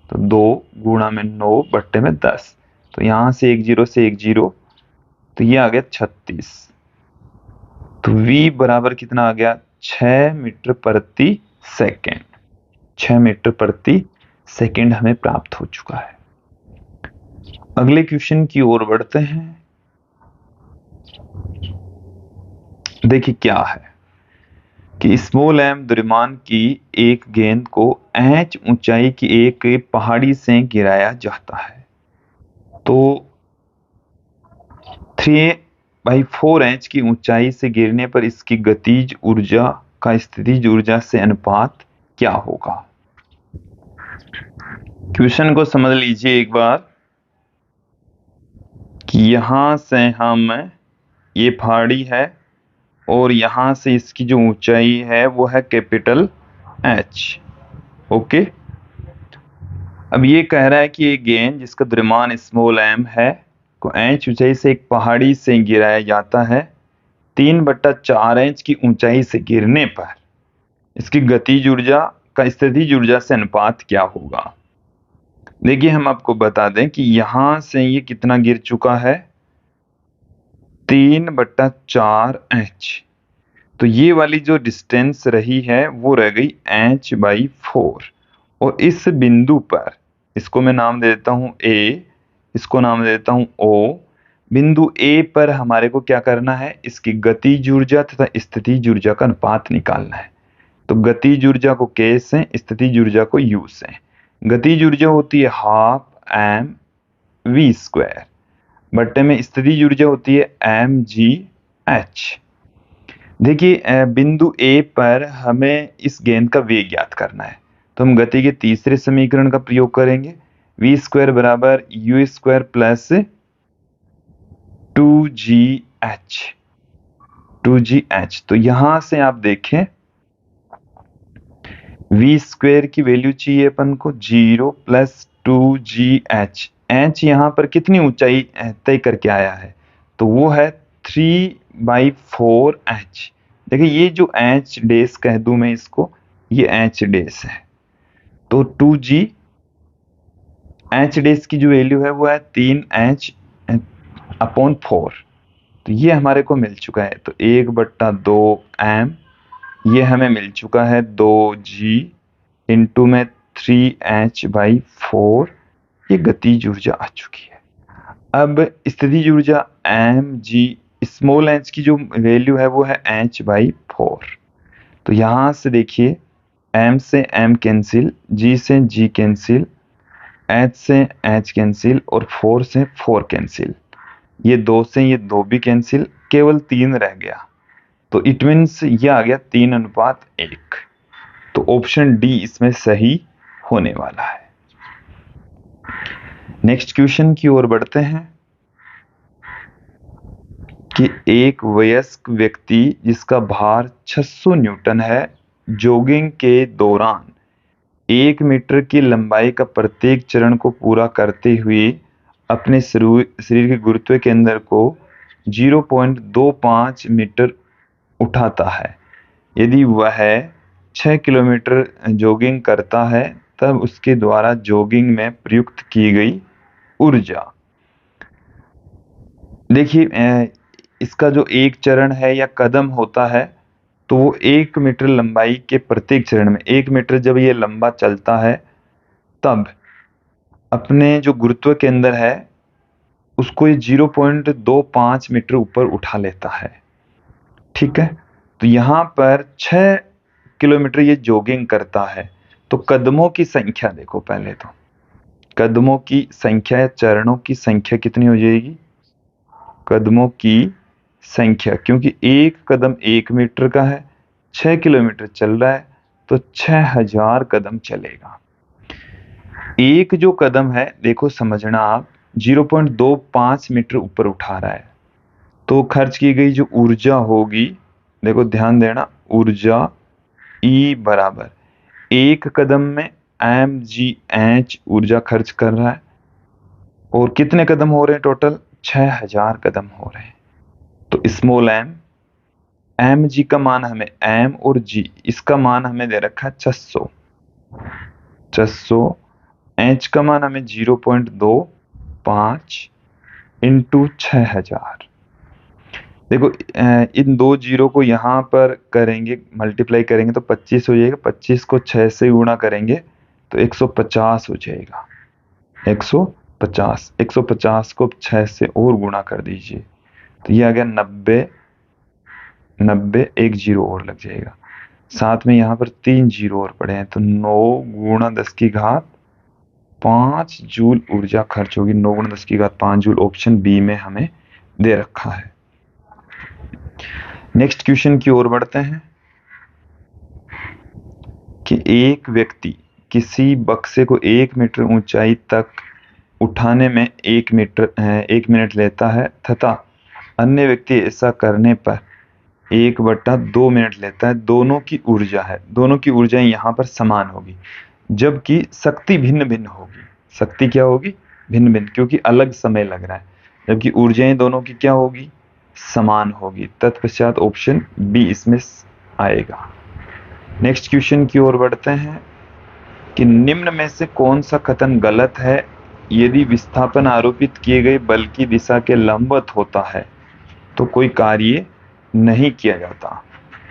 तो 2 गुणा में 9/10, तो यहाँ से एक 0 से एक 0, तो ये आ गया 36। तो v बराबर कितना आ गया, 6 मीटर प्रति सेकेंड। 6 मीटर प्रति सेकेंड हमें प्राप्त हो चुका है। अगले क्वेश्चन की ओर बढ़ते हैं। देखिए क्या है कि स्मॉल m द्रव्यमान की एक गेंद को h ऊंचाई की एक पहाड़ी से गिराया जाता है। तो 3/4 इंच की ऊंचाई से गिरने पर इसकी गतिज ऊर्जा का स्थितिज ऊर्जा से अनुपात क्या होगा? क्वेश्चन को समझ लीजिए एक बार कि यहां से हम, ये पहाड़ी है और यहां से इसकी जो ऊंचाई है वो है कैपिटल एच। ओके, अब ये कह रहा है कि एक गेंद जिसका द्रव्यमान स्मॉल एम है को एच ऊंचाई से एक पहाड़ी से गिराया जाता है। 3/4 इंच की ऊंचाई से गिरने पर इसकी गतिज ऊर्जा का स्थितिज ऊर्जा से अनुपात क्या होगा? देखिए, हम आपको बता दें कि यहां से ये कितना गिर चुका है, 3/4 इंच। तो ये वाली जो डिस्टेंस रही है वो रह गई h/4। और इस बिंदु पर, इसको मैं नाम दे देता हूं A, इसको नाम दे देता हूं O। बिंदु A पर हमारे को क्या करना है, इसकी गतिज ऊर्जा तथा स्थितिज ऊर्जा का अनुपात निकालना है। तो गतिज ऊर्जा को K से, स्थितिज ऊर्जा को U से। गतिज ऊर्जा होती है 12mv², बट्टे में स्थितिज ऊर्जा होती है mgh। देखिए, बिंदु A पर हमें इस गेंद का वेग ज्ञात करना है, तो हम गति के तीसरे समीकरण का प्रयोग करेंगे। v² बराबर u² प्लस 2gh। तो यहां से आप देखें, v² की वैल्यू चाहिए अपन को 0 प्लस 2gh। h यहाँ पर कितनी ऊंचाई तय करके आया है, तो वो है 3/4h। देखिए, ये जो h डैश कह दूं मैं इसको, ये h डैश है। तो 2g h डैश की जो वैल्यू है वो है 3h/4। तो ये हमारे को मिल चुका है। तो 1/2m ये हमें मिल चुका है 2g इंटू में 3h/4। ये गतिज ऊर्जा आ चुकी है। अब स्थितिज ऊर्जा mg, स्मॉल h की जो वैल्यू है वो है h/4। तो यहां से देखिए, m से m कैंसिल, g से g कैंसिल, h से h कैंसिल और 4 से 4 कैंसिल। ये 2 से ये 2 भी कैंसिल, केवल 3 रह गया। तो इट मीन्स ये आ गया 3:1। तो ऑप्शन डी इसमें सही होने वाला है। नेक्स्ट क्वेश्चन की ओर बढ़ते हैं कि एक वयस्क व्यक्ति जिसका भार 600 न्यूटन है, जॉगिंग के दौरान 1 मीटर की लंबाई का प्रत्येक चरण को पूरा करते हुए अपने शरीर के गुरुत्व केंद्र को 0.25 मीटर उठाता है। यदि वह 6 किलोमीटर जॉगिंग करता है, तब उसके द्वारा जॉगिंग में प्रयुक्त की गई ऊर्जा। देखिए, इसका जो एक चरण है या कदम होता है, तो वो 1 मीटर लंबाई के प्रत्येक चरण में, 1 मीटर जब ये लंबा चलता है, तब अपने जो गुरुत्व केंद्र है उसको ये 0.25 मीटर ऊपर उठा लेता है। ठीक है, तो यहाँ पर 6 किलोमीटर ये जॉगिंग करता है। तो कदमों की संख्या देखो, पहले तो कदमों की संख्या या चरणों की संख्या कितनी हो जाएगी, कदमों की संख्या, क्योंकि एक कदम 1 मीटर का है, 6 किलोमीटर चल रहा है, तो 6000 कदम चलेगा। एक जो कदम है, देखो समझना आप, 0.25 मीटर ऊपर उठा रहा है, तो खर्च की गई जो ऊर्जा होगी, देखो ध्यान देना, ऊर्जा E बराबर एक कदम में mgh ऊर्जा खर्च कर रहा है। और कितने कदम हो रहे हैं टोटल, 6000 कदम हो रहे हैं। तो स्मॉल m g का मान हमें, m और g इसका मान हमें दे रखा है 600, h का मान हमें 0.25 इंटू 6000। देखो, इन दो जीरो को यहाँ पर करेंगे, मल्टीप्लाई करेंगे तो 25 हो जाएगा। 25 को 6 से गुणा करेंगे तो 150 हो जाएगा। 150, 150 को 6 से और गुणा कर दीजिए तो ये आ गया 90, 90, एक जीरो और लग जाएगा। साथ में यहाँ पर 3 जीरो और पड़े हैं, तो 9 गुणा 10 की घात 5 जूल ऊर्जा खर्च होगी। 9 गुणा 10 की घात 5 जूल, ऑप्शन बी में हमें दे रखा है। नेक्स्ट क्वेश्चन की ओर बढ़ते हैं कि एक व्यक्ति किसी बक्से को 1 मीटर ऊंचाई तक उठाने में 1 मिनट लेता है तथा अन्य व्यक्ति ऐसा करने पर 1/2 मिनट लेता है। दोनों की ऊर्जा यहाँ पर समान होगी, जबकि शक्ति भिन्न भिन्न होगी। शक्ति क्या होगी? भिन्न भिन्न, क्योंकि अलग समय लग रहा है। जबकि ऊर्जाएं दोनों की क्या होगी? समान होगी। तत्पश्चात ऑप्शन बी इसमें आएगा। नेक्स्ट क्वेश्चन की ओर बढ़ते हैं कि निम्न में से कौन सा कथन गलत है? यदि विस्थापन आरोपित किए गए बल की दिशा के लंबवत होता है तो कोई कार्य नहीं किया जाता।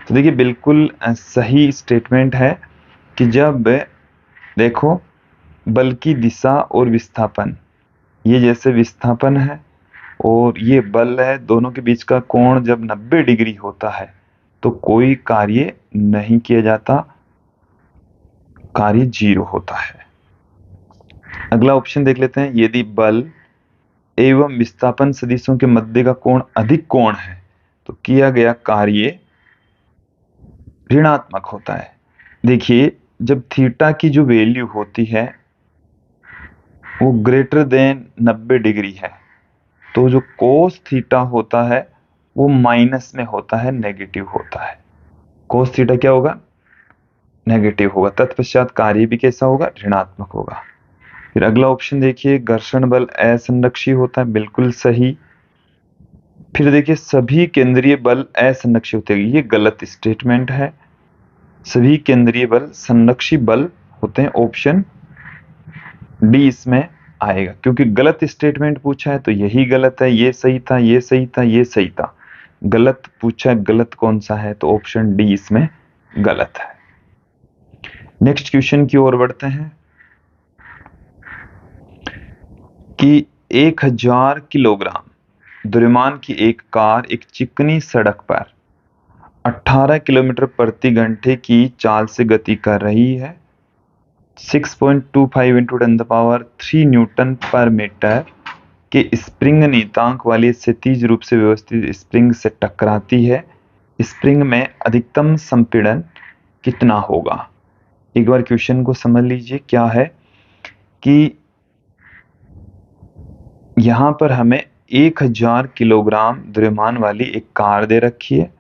तो देखिए बिल्कुल सही स्टेटमेंट है कि जब देखो बल की दिशा और विस्थापन, ये जैसे विस्थापन है और ये बल है, दोनों के बीच का कोण जब 90 डिग्री होता है तो कोई कार्य नहीं किया जाता, कार्य 0 होता है। अगला ऑप्शन देख लेते हैं, यदि बल एवं विस्थापन सदिशों के मध्य का कोण अधिक कोण है तो किया गया कार्य ऋणात्मक होता है। देखिए जब थीटा की जो वैल्यू होती है वो ग्रेटर देन 90 डिग्री है तो जो कोस थीटा होता है वो माइनस में होता है, नेगेटिव होता है। कोस थीटा क्या होगा? नेगेटिव होगा। तत्पश्चात कार्य भी कैसा होगा? ऋणात्मक होगा। फिर अगला ऑप्शन देखिए, घर्षण बल असंरक्षी होता है, बिल्कुल सही। फिर देखिए सभी केंद्रीय बल असंरक्षी होते हैं, ये गलत स्टेटमेंट है। सभी केंद्रीय बल संरक्षी बल होते हैं, ऑप्शन डी इसमें आएगा। क्योंकि गलत स्टेटमेंट पूछा है तो यही गलत है, ये सही था, ये सही था, ये सही था। गलत पूछा, गलत कौन सा है? तो ऑप्शन डी इसमें गलत है। नेक्स्ट क्वेश्चन की ओर बढ़ते हैं कि 1000 किलोग्राम द्रव्यमान की एक कार एक चिकनी सड़क पर 18 किलोमीटर प्रति घंटे की चाल से गति कर रही है। 6.25 इंटू 10³ न्यूटन पर मीटर के स्प्रिंग नियतांक वाली क्षैतिज रूप से व्यवस्थित स्प्रिंग से टकराती है। स्प्रिंग में अधिकतम संपीड़न कितना होगा? एक बार क्वेश्चन को समझ लीजिए। क्या है कि यहां पर हमें 1000 किलोग्राम द्रव्यमान वाली एक कार दे रखी है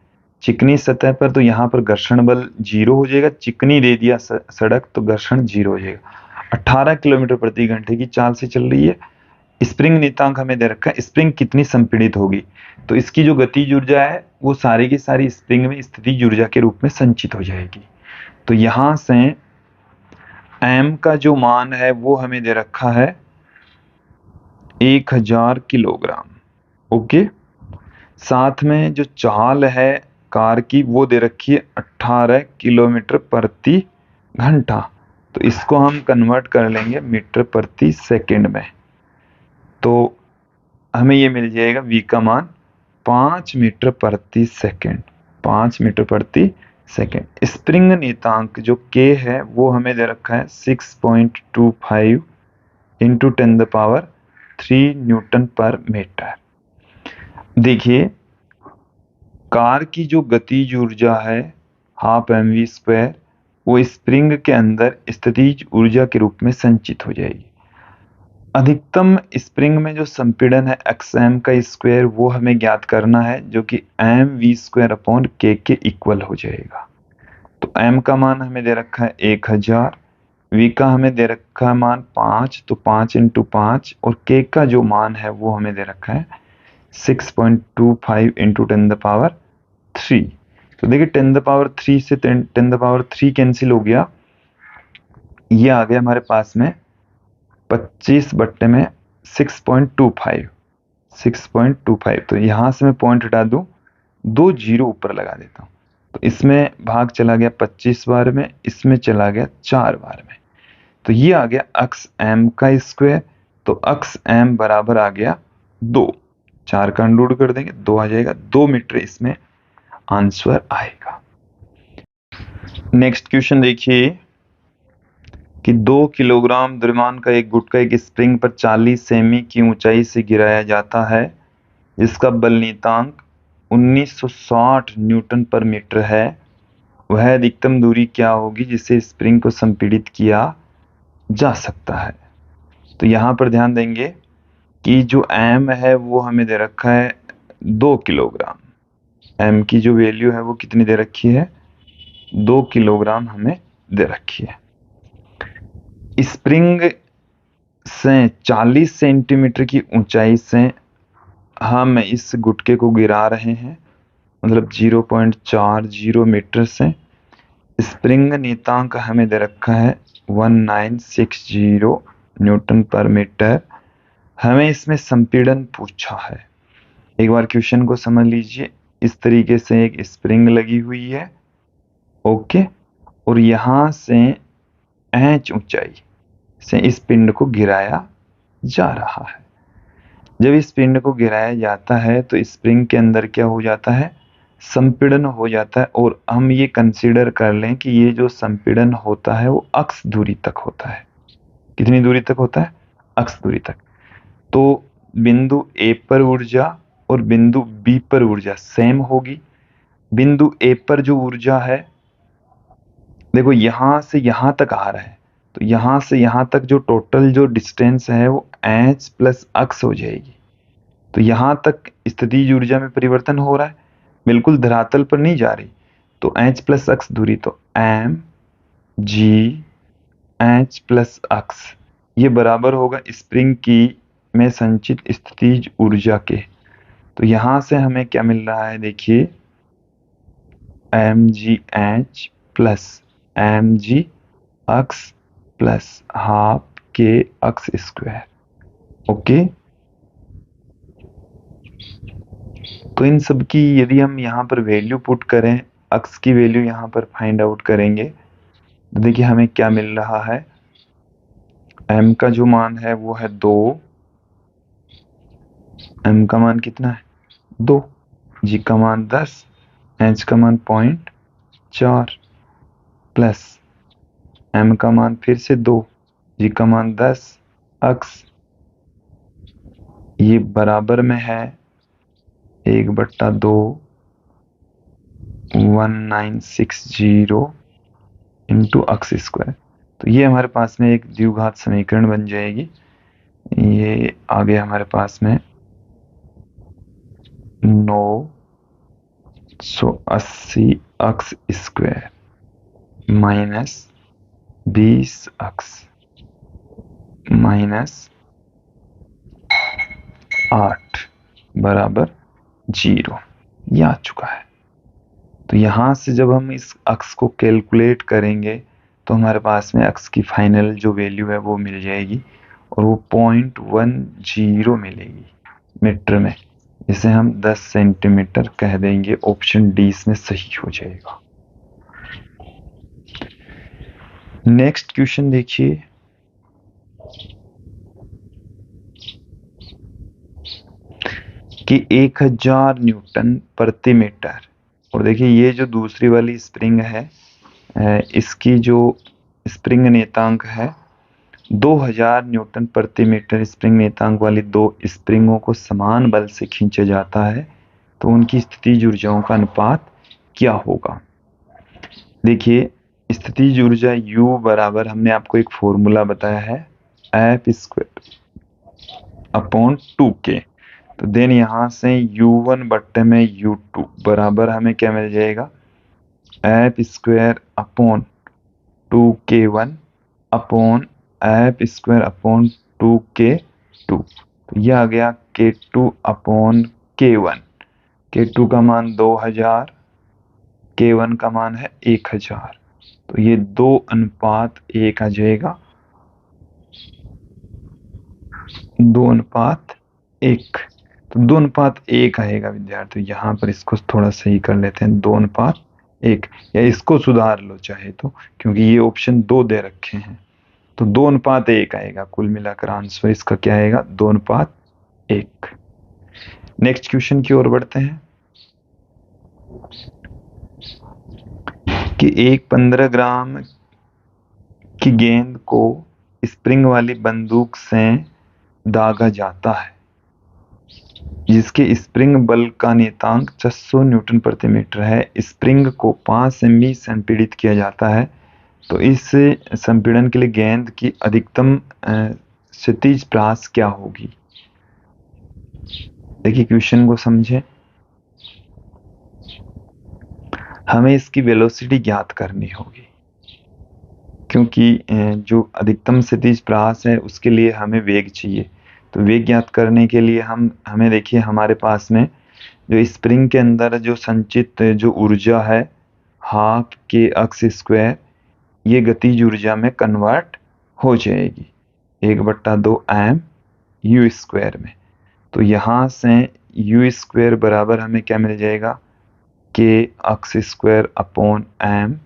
चिकनी सतह पर, तो यहाँ पर घर्षण बल 0 हो जाएगा। चिकनी दे दिया सड़क तो घर्षण 0 हो जाएगा। 18 किलोमीटर प्रति घंटे की चाल से चल रही है। स्प्रिंग नियतांक हमें दे रखा है, स्प्रिंग कितनी संपीड़ित होगी, तो इसकी जो गतिज ऊर्जा है वो सारी की सारी स्प्रिंग में स्थितिज ऊर्जा के रूप में संचित हो जाएगी। तो यहां से m का जो मान है वो हमें दे रखा है 1000 किलोग्राम। ओके, साथ में जो चाल है कार की वो दे रखी है 18 किलोमीटर प्रति घंटा। तो इसको हम कन्वर्ट कर लेंगे मीटर प्रति सेकंड में, तो हमें ये मिल जाएगा v का मान 5 मीटर प्रति सेकंड। 5 मीटर प्रति सेकंड। स्प्रिंग नियतांक जो k है वो हमें दे रखा है 6.25 इंटू 10³ न्यूटन पर मीटर। देखिए कार की जो गतिज ऊर्जा है 12 mv², वो स्प्रिंग के अंदर स्थितिज ऊर्जा के रूप में संचित हो जाएगी। अधिकतम स्प्रिंग में जो संपीड़न है xm का स्क्वायर वो हमें ज्ञात करना है, जो कि mv²/k के इक्वल हो जाएगा। तो m का मान हमें दे रखा है 1000, v का हमें दे रखा है मान 5, तो 5 इंटू 5, और k का जो मान है वो हमें दे रखा है 6.25 इंटू 10³ तो देखिए 10³ से 10³ कैंसिल हो गया, ये आ गया हमारे पास में 25/6.25। 6.25, तो यहां से मैं पॉइंट हटा दूं, 2 जीरो ऊपर लगा देता हूं, तो इसमें भाग चला गया 25 बार में, इसमें चला गया 4 बार में, तो ये आ गया अक्स m का स्क्वायर। तो अक्स m बराबर आ गया 2, 4 का अंडर कर देंगे 2 आ जाएगा, 2 मीटर इसमें आंसर आएगा। नेक्स्ट क्वेश्चन देखिए कि 2 किलोग्राम द्रव्यमान का एक गुटका एक स्प्रिंग पर 40 सेमी की ऊंचाई से गिराया जाता है। जिसका बल नियतांक 1960 न्यूटन पर मीटर है, वह अधिकतम दूरी क्या होगी जिससे स्प्रिंग को संपीड़ित किया जा सकता है। तो यहाँ पर ध्यान देंगे कि जो m है वो हमें दे रखा है 2 किलोग्राम। m की जो वैल्यू है वो कितनी दे रखी है, 2 किलोग्राम हमें दे रखी है। स्प्रिंग से 40 सेंटीमीटर की ऊंचाई से हम इस गुटके को गिरा रहे हैं, मतलब 0.40 मीटर से। स्प्रिंग नियतांक हमें दे रखा है 1960 न्यूटन पर मीटर। हमें इसमें संपीड़न पूछा है। एक बार क्वेश्चन को समझ लीजिए। इस तरीके से एक स्प्रिंग लगी हुई है, ओके, और यहां से h ऊंचाई से इस पिंड को गिराया जा रहा है। जब इस पिंड को गिराया जाता है तो स्प्रिंग के अंदर क्या हो जाता है, संपीड़न हो जाता है। और हम ये कंसीडर कर लें कि ये जो संपीड़न होता है वो अक्ष दूरी तक होता है। कितनी दूरी तक होता है, अक्ष दूरी तक। तो बिंदु ए पर ऊर्जा और बिंदु बी पर ऊर्जा सेम होगी। बिंदु ए पर जो ऊर्जा है, देखो यहां से यहां तक आ रहा है, तो यहां से यहां तक जो टोटल जो डिस्टेंस है वो h प्लस अक्स हो जाएगी। तो यहां तक स्थितिज ऊर्जा में परिवर्तन हो रहा है, बिल्कुल धरातल पर नहीं जा रही। तो h प्लस अक्स दूरी, तो m g h प्लस अक्स ये बराबर होगा स्प्रिंग की में संचित स्थितिज ऊर्जा के। तो यहां से हमें क्या मिल रहा है, देखिए mgh प्लस mg अक्स प्लस हाफ के अक्स स्क्वायर, ओके। तो इन सब की यदि हम यहाँ पर वैल्यू पुट करें, अक्स की वैल्यू यहाँ पर फाइंड आउट करेंगे, तो देखिए हमें क्या मिल रहा है। m का जो मान है वो है 2, m का मान कितना है 2, g का मान 10, h का मान 0.4 प्लस m का मान फिर से 2, g का मान 10 अक्स, ये बराबर में है 1/2 1960 इंटू अक्स स्क्वायर। तो ये हमारे पास में एक द्विघात समीकरण बन जाएगी। ये आ गया हमारे पास में 980 अक्स स्क्वायर माइनस 20 अक्स माइनस 8 बराबर 0, ये आ चुका है। तो यहां से जब हम इस अक्स को कैलकुलेट करेंगे तो हमारे पास में अक्स की फाइनल जो वैल्यू है वो मिल जाएगी, और वो 0.10 मिलेगी मीटर में, जिसे हम 10 सेंटीमीटर कह देंगे। ऑप्शन डी इसमें सही हो जाएगा। नेक्स्ट क्वेश्चन देखिए, कि 1000 न्यूटन प्रति मीटर, और देखिए ये जो दूसरी वाली स्प्रिंग है, इसकी जो स्प्रिंग नियतांक है 2000 न्यूटन प्रति मीटर। स्प्रिंग नियतांक वाली दो स्प्रिंगों को समान बल से खींचा जाता है, तो उनकी स्थितिज ऊर्जाओं का अनुपात क्या होगा। देखिए स्थितिज ऊर्जा U बराबर, हमने आपको एक फॉर्मूला बताया है, F² अपॉन 2K। तो देन यहां से U1 बट्टे में U2 बराबर हमें क्या मिल जाएगा, F² upon 2K1 upon F² upon 2K2। तो यह आ गया K2 अपॉन K1। K2 का मान 2000, K1 का मान है 1000। तो ये 2:1 आ जाएगा, 2:1। तो 2:1 आएगा विद्यार्थी। यहाँ पर इसको थोड़ा सही कर लेते हैं, 2:1, या इसको सुधार लो चाहे तो, क्योंकि ये ऑप्शन 2 दे रखे हैं। तो 2:1 आएगा। कुल मिलाकर आंसर इसका क्या आएगा, 2:1। नेक्स्ट क्वेश्चन की ओर बढ़ते हैं, कि एक 15 ग्राम की गेंद को स्प्रिंग वाली बंदूक से दागा जाता है। जिसके स्प्रिंग बल का नियतांक 600 न्यूटन प्रति मीटर है, स्प्रिंग को 5 सेमी संपीड़ित किया जाता है, तो इस संपीड़न के लिए गेंद की अधिकतम क्षैतिज प्रहास क्या होगी। देखिए क्वेश्चन को समझें। हमें इसकी वेलोसिटी ज्ञात करनी होगी, क्योंकि जो अधिकतम क्षैतिज प्रहास है उसके लिए हमें वेग चाहिए। तो वेग ज्ञात करने के लिए हमें देखिए हमारे पास में जो स्प्रिंग के अंदर जो संचित जो ऊर्जा है हाफ के अक्स स्क्वायर, ये गतिज ऊर्जा में कन्वर्ट हो जाएगी 1/2 यू स्क्वायर में। तो यहाँ से यू स्क्वायर बराबर हमें क्या मिल जाएगा, के अक्स स्क्वायर अपॉन एम।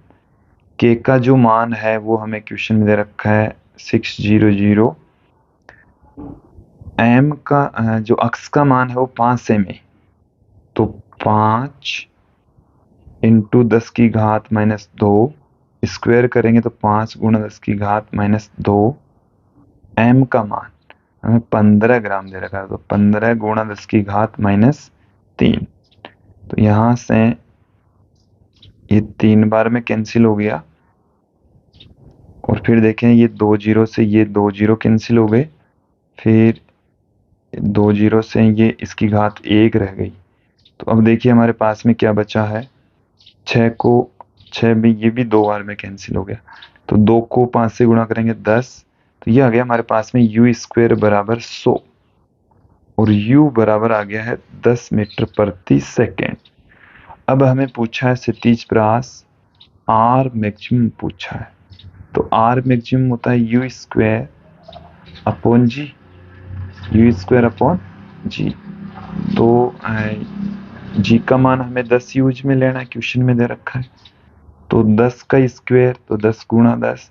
के का जो मान है वो हमें क्वेश्चन में दे रखा है 600। एम का जो अक्स का मान है वो 5 सेमी, तो 5 इंटू 10 की घात -2 स्क्वायर करेंगे तो 5 गुणा 10 की घात -2। एम का मान हमें 15 ग्राम दे रखा है, तो 15 गुणा 10 की घात -3। तो यहाँ से ये 3 बार में कैंसिल हो गया, और फिर देखें ये 2 जीरो से ये 2 जीरो कैंसिल हो गए, फिर 2 जीरो से ये इसकी घात 1 रह गई। तो अब देखिए हमारे पास में क्या बचा है, 6 भी, ये भी 2 बार में कैंसिल हो गया, तो 2 को 5 से गुणा करेंगे 10, तो ये आ गया हमारे पास में यू स्क्वायर बराबर 100, और u बराबर आ गया है 10 मीटर प्रति सेकेंड। अब हमें पूछा है क्षैतिज प्रहास आर मैक्सिमम पूछा है, तो आर मैक्सिमम होता है U square upon G, U square upon G. तो जी का मान हमें 10 यूज में लेना है, क्वेश्चन में दे रखा है, तो 10 का स्क्वायर तो 10 गुणा 10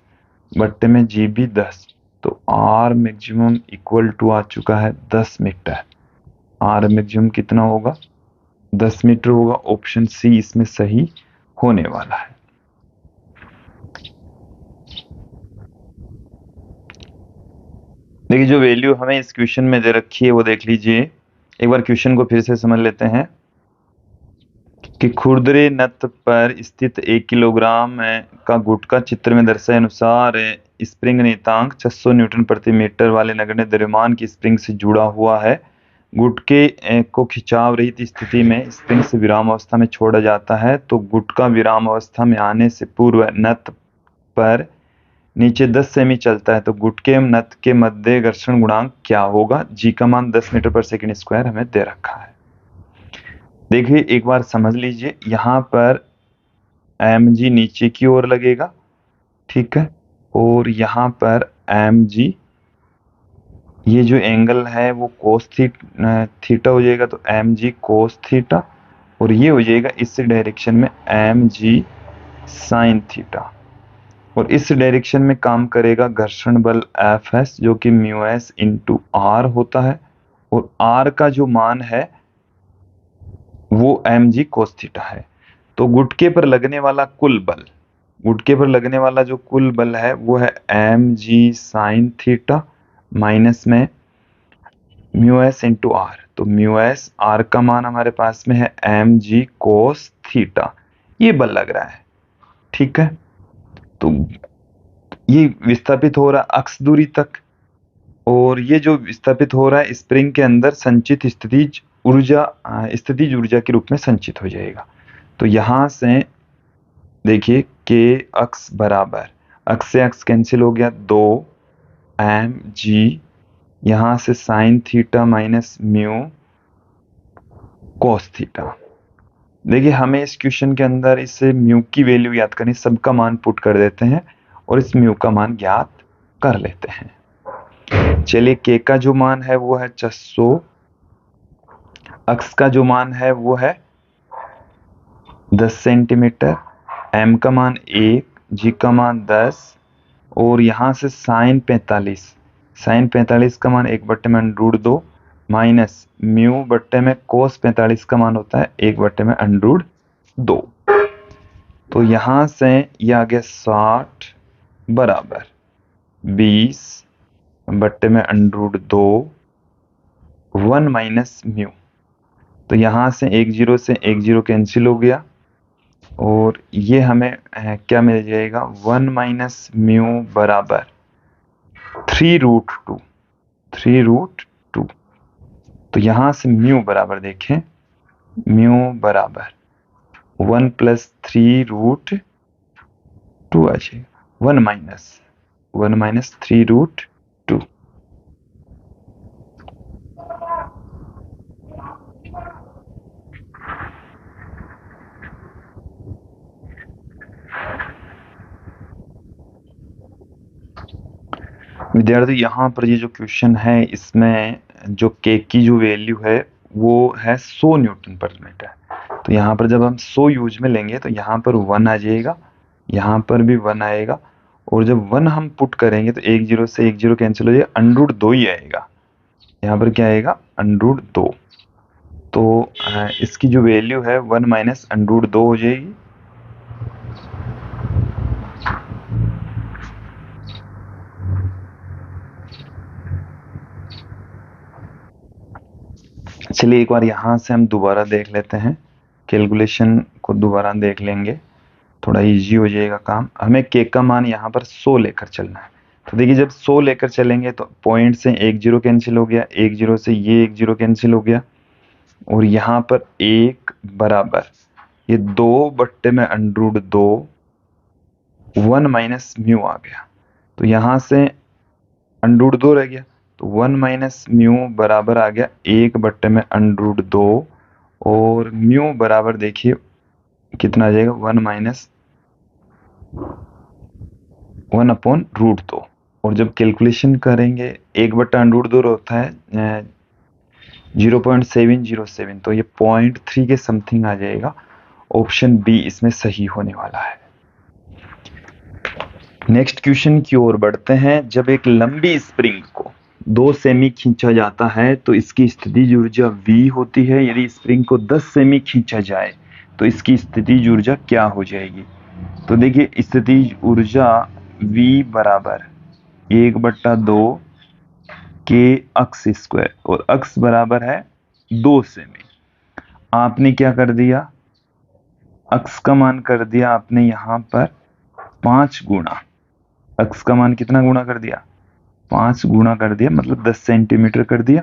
बट्टे में जी भी 10, तो आर मैक्सिमम इक्वल टू आ चुका है 10 मीटर। आर मैक्सिमम कितना होगा, 10 मीटर होगा। ऑप्शन सी इसमें सही होने वाला है। देखिए जो वैल्यू हमें इस क्वेश्चन में दे रखी है वो देख लीजिए। एक बार क्वेश्चन को फिर से समझ लेते हैं कि खुरदरे नत पर स्थित 1 किलोग्राम का गुटका चित्र में दर्शाए अनुसार स्प्रिंग नियतांक 600 न्यूटन प्रति मीटर वाले नगण्य द्रव्यमान की स्प्रिंग से जुड़ा हुआ है। गुटके को खिंचाव रहित स्थिति में स्प्रिंग से विराम अवस्था में छोड़ा जाता है, तो गुटका विराम अवस्था में आने से पूर्व नत पर नीचे 10 सेमी चलता है, तो गुटके नत के मध्य घर्षण गुणांक क्या होगा। जी का मान 10 मीटर पर सेकंड स्क्वायर हमें दे रखा है। देखिए एक बार समझ लीजिए, यहाँ पर एम जी नीचे की ओर लगेगा, ठीक है, और यहाँ पर एम जी, ये जो एंगल है वो कोस थीटा हो जाएगा, तो एम जी कोस थीटा, और ये हो जाएगा इस डायरेक्शन में एम जी साइन थीटा, और इस डायरेक्शन में काम करेगा घर्षण बल एफ एस, जो कि म्यू एस इंटू आर होता है, और आर का जो मान है वो एम जी कोस थीटा है। तो गुटके पर लगने वाला कुल बल, गुटके पर लगने वाला जो कुल बल है वो है M G sine theta minus में म्यू एस इंटू आर, तो म्यू एस, आर का मान हमारे पास में है एम जी कोस थीटा, ये बल लग रहा है, ठीक है। तो ये विस्थापित हो रहा है अक्ष दूरी तक, और ये जो विस्थापित हो रहा है स्प्रिंग के अंदर संचित स्थितिज ऊर्जा के रूप में संचित हो जाएगा। तो यहां से देखिए के अक्स बराबर, अक्स से अक्स कैंसिल हो गया, 2 एम जी, यहां से sign theta minus mu cos theta. देखिए हमें इस क्वेश्चन के अंदर इससे म्यू की वैल्यू याद करनी, सबका मान पुट कर देते हैं और इस म्यू का मान ज्ञात कर लेते हैं। चलिए के का जो मान है वो है 600, अक्स का जो मान है वो है 10 सेंटीमीटर, एम का मान 1, जी का मान 10, और यहाँ से साइन 45, साइन 45 का मान 1/√2 माइनस म्यू बट्टे में कोस 45 का मान होता है 1/√2। तो यहाँ से ये आ गया 60 बराबर 20 बट्टे में √2, 1 माइनस म्यू। तो यहाँ से एक जीरो कैंसिल हो गया और ये हमें क्या मिल जाएगा, 1 माइनस म्यू बराबर 3√2। 3√2। तो यहाँ से म्यू बराबर देखें, म्यू बराबर 1 प्लस 3√2 आ जाएगा, 1 माइनस 3√2। विद्यार्थी यहाँ पर ये जो क्वेश्चन है इसमें जो के की जो वैल्यू है वो है 100 न्यूटन पर मीटर। तो यहाँ पर जब हम 100 यूज में लेंगे तो यहाँ पर 1 आ जाएगा, यहाँ पर भी 1 आएगा और जब 1 हम पुट करेंगे तो एक जीरो कैंसिल हो जाएगा, √2 ही आएगा। यहाँ पर क्या आएगा, √2। तो इसकी जो वैल्यू है 1 माइनस √2 हो जाएगी। चलिए एक बार यहाँ से हम दोबारा देख लेते हैं, कैलकुलेशन को दोबारा देख लेंगे, थोड़ा इजी हो जाएगा काम। हमें के का मान यहाँ पर 100 लेकर चलना है। तो देखिए जब 100 लेकर चलेंगे तो पॉइंट से एक जीरो कैंसिल हो गया, एक जीरो से ये एक जीरो कैंसिल हो गया और यहाँ पर एक बराबर ये 2/√2 1 माइनस म्यू आ गया। तो यहाँ से √2 रह गया तो 1 माइनस म्यू बराबर आ गया 1/√2 और म्यू बराबर देखिए कितना आ जाएगा, 1 माइनस 1/√2। और जब कैलकुलेशन करेंगे 1/√2 होता है 0.707, तो ये 0.3 के समथिंग आ जाएगा। ऑप्शन बी इसमें सही होने वाला है। नेक्स्ट क्वेश्चन की ओर बढ़ते हैं। जब एक लंबी स्प्रिंग को 2 सेमी खींचा जाता है तो इसकी स्थितिज ऊर्जा V होती है। यदि स्प्रिंग को 10 सेमी खींचा जाए तो इसकी स्थितिज ऊर्जा क्या हो जाएगी। तो देखिए स्थितिज ऊर्जा V बराबर 1/2 के अक्स स्क्वायर और अक्स बराबर है 2 सेमी। आपने क्या कर दिया, अक्स का मान कर दिया आपने यहाँ पर 5 गुना, अक्स का मान कितना गुना कर दिया, 5 गुना कर दिया, मतलब 10 सेंटीमीटर कर दिया।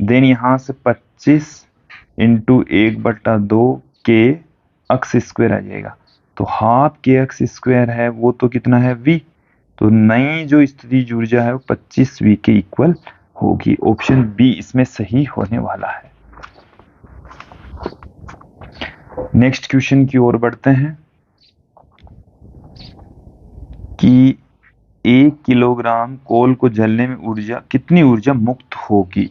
देन यहाँ से 25 इंटू 1/2 के अक्स स्क्वायर आ जाएगा। तो हाफ के अक्स स्क्वायर है वो तो कितना है, V। तो नई जो स्थितिज ऊर्जा है वो 25V के इक्वल होगी। ऑप्शन बी इसमें सही होने वाला है। नेक्स्ट क्वेश्चन की ओर बढ़ते हैं कि 1 किलोग्राम कोल को जलने में ऊर्जा कितनी ऊर्जा मुक्त होगी।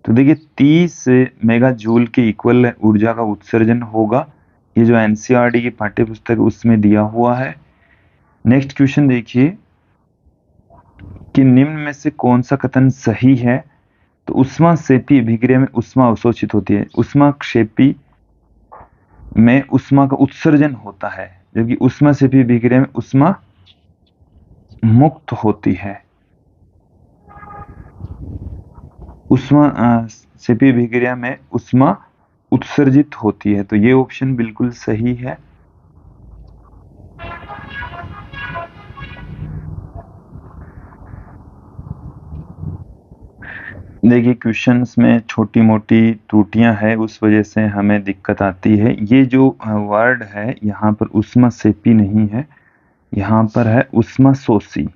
तो देखिए 30 मेगा जूल के इक्वल ऊर्जा का उत्सर्जन होगा। ये जो एनसीईआरटी की पाठ्य पुस्तक उसमें दिया हुआ है। नेक्स्ट क्वेश्चन देखिए कि निम्न में से कौन सा कथन सही है। तो ऊष्माक्षेपी अभिक्रिया में ऊष्मा अवशोषित होती है, ऊष्माक्षेपी में ऊष्मा का उत्सर्जन होता है, जबकि ऊष्माक्षेपी अभिक्रिया में ऊष्मा मुक्त होती है। ऊष्माक्षेपी अभिक्रिया में ऊष्मा उत्सर्जित होती है। तो ये ऑप्शन बिल्कुल सही है। देखिए क्वेश्चंस में छोटी मोटी त्रुटियां हैं, उस वजह से हमें दिक्कत आती है। ये जो वर्ड है यहाँ पर ऊष्माक्षेपी नहीं है, यहाँ पर है ऊष्माशोषी।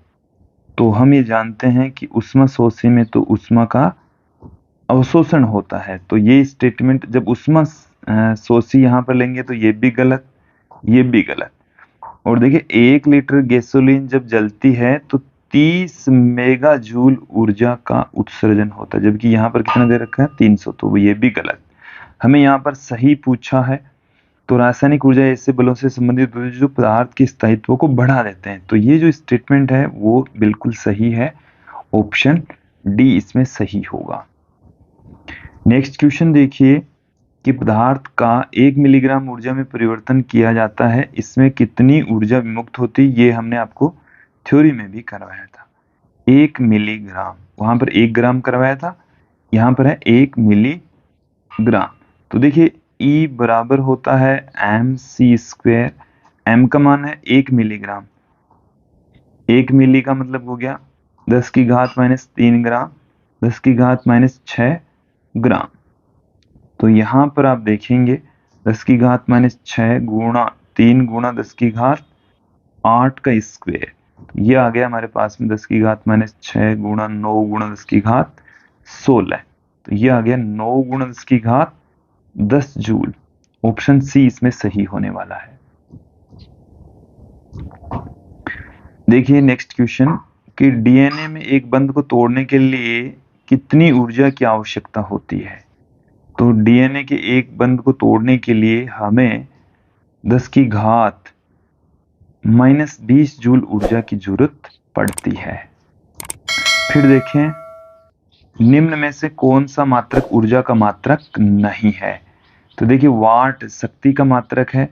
तो हम ये जानते हैं कि ऊष्माशोषी में तो ऊष्मा का अवशोषण होता है। तो ये स्टेटमेंट जब ऊष्माशोषी यहाँ पर लेंगे तो ये भी गलत, ये भी गलत। और देखिए 1 लीटर गैसोलीन जब जलती है तो 30 मेगा जूल ऊर्जा का उत्सर्जन होता है, जबकि यहाँ पर कितना दे रखा है, 300। तो ये भी गलत। हमें यहाँ पर सही पूछा है। तो रासायनिक ऊर्जा ऐसे बलों से संबंधित होती है जो पदार्थ के स्थायित्व को बढ़ा देते हैं। तो ये जो स्टेटमेंट है वो बिल्कुल सही है। ऑप्शन डी इसमें सही होगा। नेक्स्ट क्वेश्चन देखिए कि पदार्थ का 1 मिलीग्राम ऊर्जा में परिवर्तन किया जाता है, इसमें कितनी ऊर्जा विमुक्त होती है। ये हमने आपको थ्योरी में भी करवाया था। 1 मिलीग्राम, वहां पर 1 ग्राम करवाया था, यहाँ पर है 1 मिलीग्राम। तो देखिए E बराबर होता है mc²। m का मान है 1 मिलीग्राम। 1 मिली का मतलब हो गया 10 की घात -3 ग्राम, 10 की घात -6 ग्राम। तो यहाँ पर आप देखेंगे 10 की घात -6 गुणा 3 गुणा 10 की घात 8 का स्क्वायर। ये आ गया हमारे पास में 10 की घात -6 गुणा 9 गुणा 10 की घात 16। तो ये आ गया 9 गुणा 10 की घात 10 जूल। ऑप्शन सी इसमें सही होने वाला है। देखिए नेक्स्ट क्वेश्चन कि डीएनए में एक बंध को तोड़ने के लिए कितनी ऊर्जा की आवश्यकता होती है। तो डीएनए के एक बंध को तोड़ने के लिए हमें 10 की घात -20 जूल ऊर्जा की जरूरत पड़ती है। फिर देखें निम्न में से कौन सा मात्रक ऊर्जा का मात्रक नहीं है। तो देखिए वाट शक्ति का मात्रक है।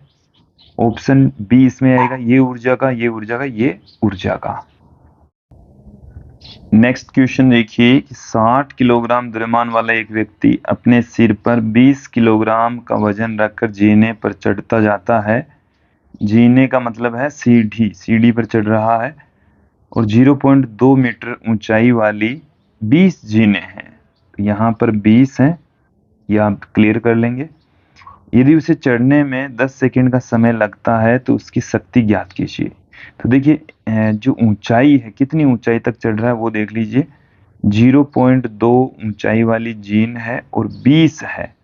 ऑप्शन बी इसमें आएगा, ये ऊर्जा का, ये ऊर्जा का, ये ऊर्जा का। नेक्स्ट क्वेश्चन देखिए 60 किलोग्राम द्रव्यमान वाला एक व्यक्ति अपने सिर पर 20 किलोग्राम का वजन रखकर जीने पर चढ़ता जाता है। जीने का मतलब है सीढ़ी पर चढ़ रहा है और 0.2 मीटर ऊंचाई वाली 20 जीने हैं। तो यहाँ पर 20 हैं, ये आप क्लियर कर लेंगे। यदि उसे चढ़ने में 10 सेकंड का समय लगता है तो उसकी शक्ति ज्ञात कीजिए। तो देखिए जो ऊंचाई है, कितनी ऊंचाई तक चढ़ रहा है वो देख लीजिए। 0.2 ऊंचाई वाली जीन है और 20 है,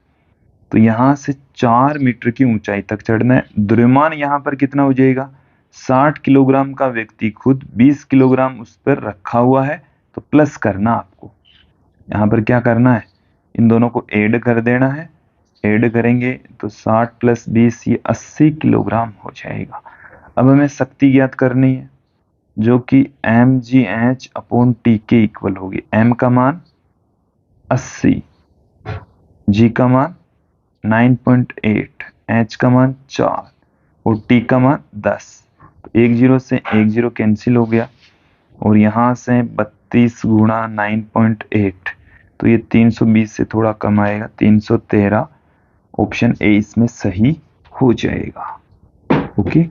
तो यहाँ से 4 मीटर की ऊंचाई तक चढ़ना है। द्रव्यमान यहाँ पर कितना हो जाएगा, 60 किलोग्राम का व्यक्ति खुद 20 किलोग्राम उस पर रखा हुआ है, तो प्लस करना आपको। यहाँ पर क्या करना है, इन दोनों को ऐड कर देना है। ऐड करेंगे तो 60 + 20 ये 80 किलोग्राम हो जाएगा। अब हमें शक्ति ज्ञात करनी है जो कि mgh/t के इक्वल होगी। m का मान 80, g का मान 9.8, h का मान 4 और t का मान 10। तो 1 0 से 1 0 कैंसिल हो गया और यहाँ से 32 गुणा 9.8, तो ये 320 से थोड़ा कम आएगा, 313। ऑप्शन ए इसमें सही हो जाएगा। ओके,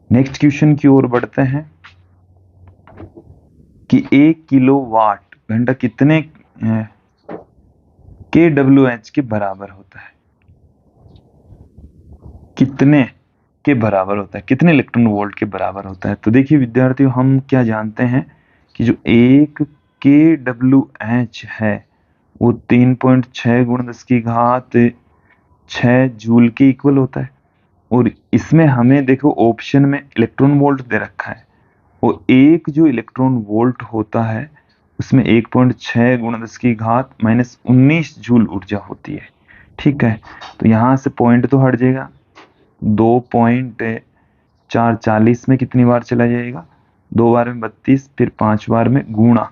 नेक्स्ट क्वेश्चन की ओर बढ़ते हैं कि 1 किलोवाट घंटा कितने kWh के बराबर होता है। कितने के बराबर होता है, कितने इलेक्ट्रॉन वोल्ट के बराबर होता है। तो देखिए विद्यार्थियों, हम क्या जानते हैं कि जो 1 kWh है वो 3.6 × 10 की घात 6 जूल के इक्वल होता है। और इसमें हमें देखो ऑप्शन में इलेक्ट्रॉन वोल्ट दे रखा है, और एक जो इलेक्ट्रॉन वोल्ट होता है उसमें 1.6 × 10 की घात -19 जूल ऊर्जा होती है। ठीक है, तो यहाँ से पॉइंट तो हट जाएगा, 2.440 में कितनी बार चला जाएगा, 2 बार में 32, फिर 5 बार में गुणा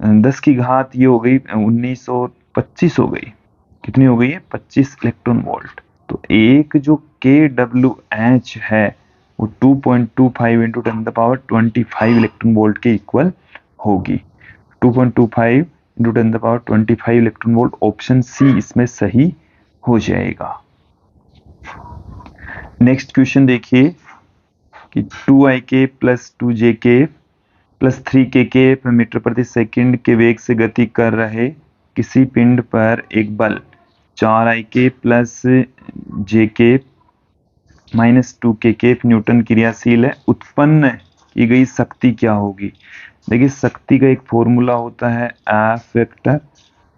10 की घात ये हो गई 19 और 25 हो गई, कितनी हो गई है 25 इलेक्ट्रॉन वोल्ट। तो एक जो kWh है वो 2.25 × 10⁻25 इलेक्ट्रॉन वोल्ट के इक्वल होगी। 2.25 × 10⁻25 इलेक्ट्रॉन वोल्ट। ऑप्शन सी इसमें सही हो जाएगा। नेक्स्ट क्वेश्चन देखिए कि 2ik + 2jk + 3kk मीटर प्रति सेकंड के वेग से गति कर रहे किसी पिंड पर एक बल 4ik + jk - 2kk न्यूटन क्रियाशील है। उत्पन्न की गई शक्ति क्या होगी। देखिए शक्ति का एक फॉर्मूला होता है F vector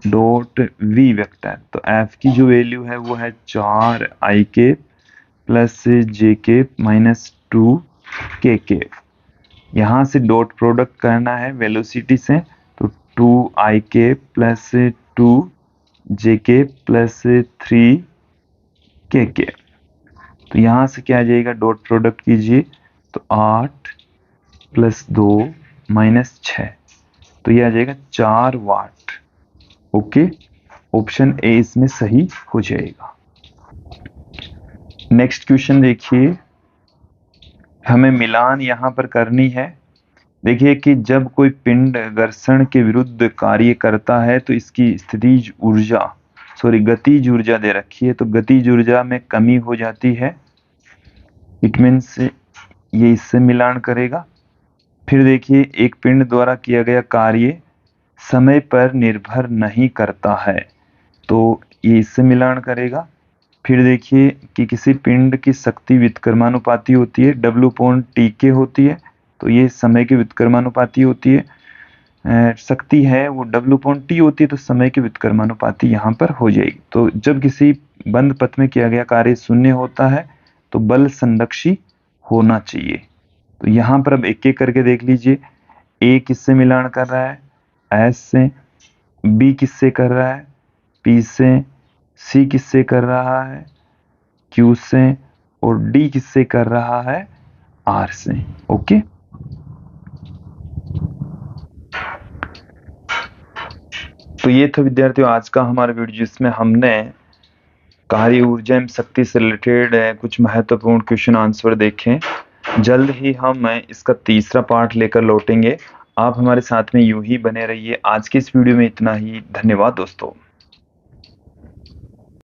dot V vector. तो F की जो वैल्यू है वो है 4ik + jk - 2kk। यहाँ से डॉट प्रोडक्ट करना है वेलोसिटी से, तो 2ik + 2jk + 3kk। तो यहाँ से क्या आ जाएगा, डॉट प्रोडक्ट कीजिए तो 8 + 2 - 6, तो ये आ जाएगा 4 वाट। ओके, ऑप्शन ए इसमें सही हो जाएगा। नेक्स्ट क्वेश्चन देखिए, हमें मिलान यहाँ पर करनी है देखिए कि जब कोई पिंड घर्षण के विरुद्ध कार्य करता है तो इसकी स्थितिज ऊर्जा गतिज ऊर्जा दे रखी है, तो गतिज ऊर्जा में कमी हो जाती है। इट मीन्स ये इससे मिलान करेगा। फिर देखिए एक पिंड द्वारा किया गया कार्य समय पर निर्भर नहीं करता है, तो ये इससे मिलान करेगा। फिर देखिए कि किसी पिंड की शक्ति व्युत्क्रमानुपाती होती है, W/T होती है, तो ये समय के व्युत्क्रमानुपाती होती है। शक्ति है वो W/T होती है, तो समय की व्युत्क्रमानुपाती यहाँ पर हो जाएगी। तो जब किसी बंद पथ में किया गया कार्य शून्य होता है तो बल संरक्षी होना चाहिए। तो यहाँ पर अब एक एक करके देख लीजिए। ए किससे मिलान कर रहा है? एस से। बी किससे कर रहा है? पी से। सी किससे कर रहा है? क्यू से। और डी किससे कर रहा है? आर से। ओके, तो ये था विद्यार्थियों आज का हमारा वीडियो, जिसमें हमने कार्य ऊर्जा एवं शक्ति से रिलेटेड कुछ महत्वपूर्ण क्वेश्चन आंसर देखें। जल्द ही हम इसका तीसरा पार्ट लेकर लौटेंगे। आप हमारे साथ में यूं ही बने रहिए। आज की इस वीडियो में इतना ही। धन्यवाद दोस्तों।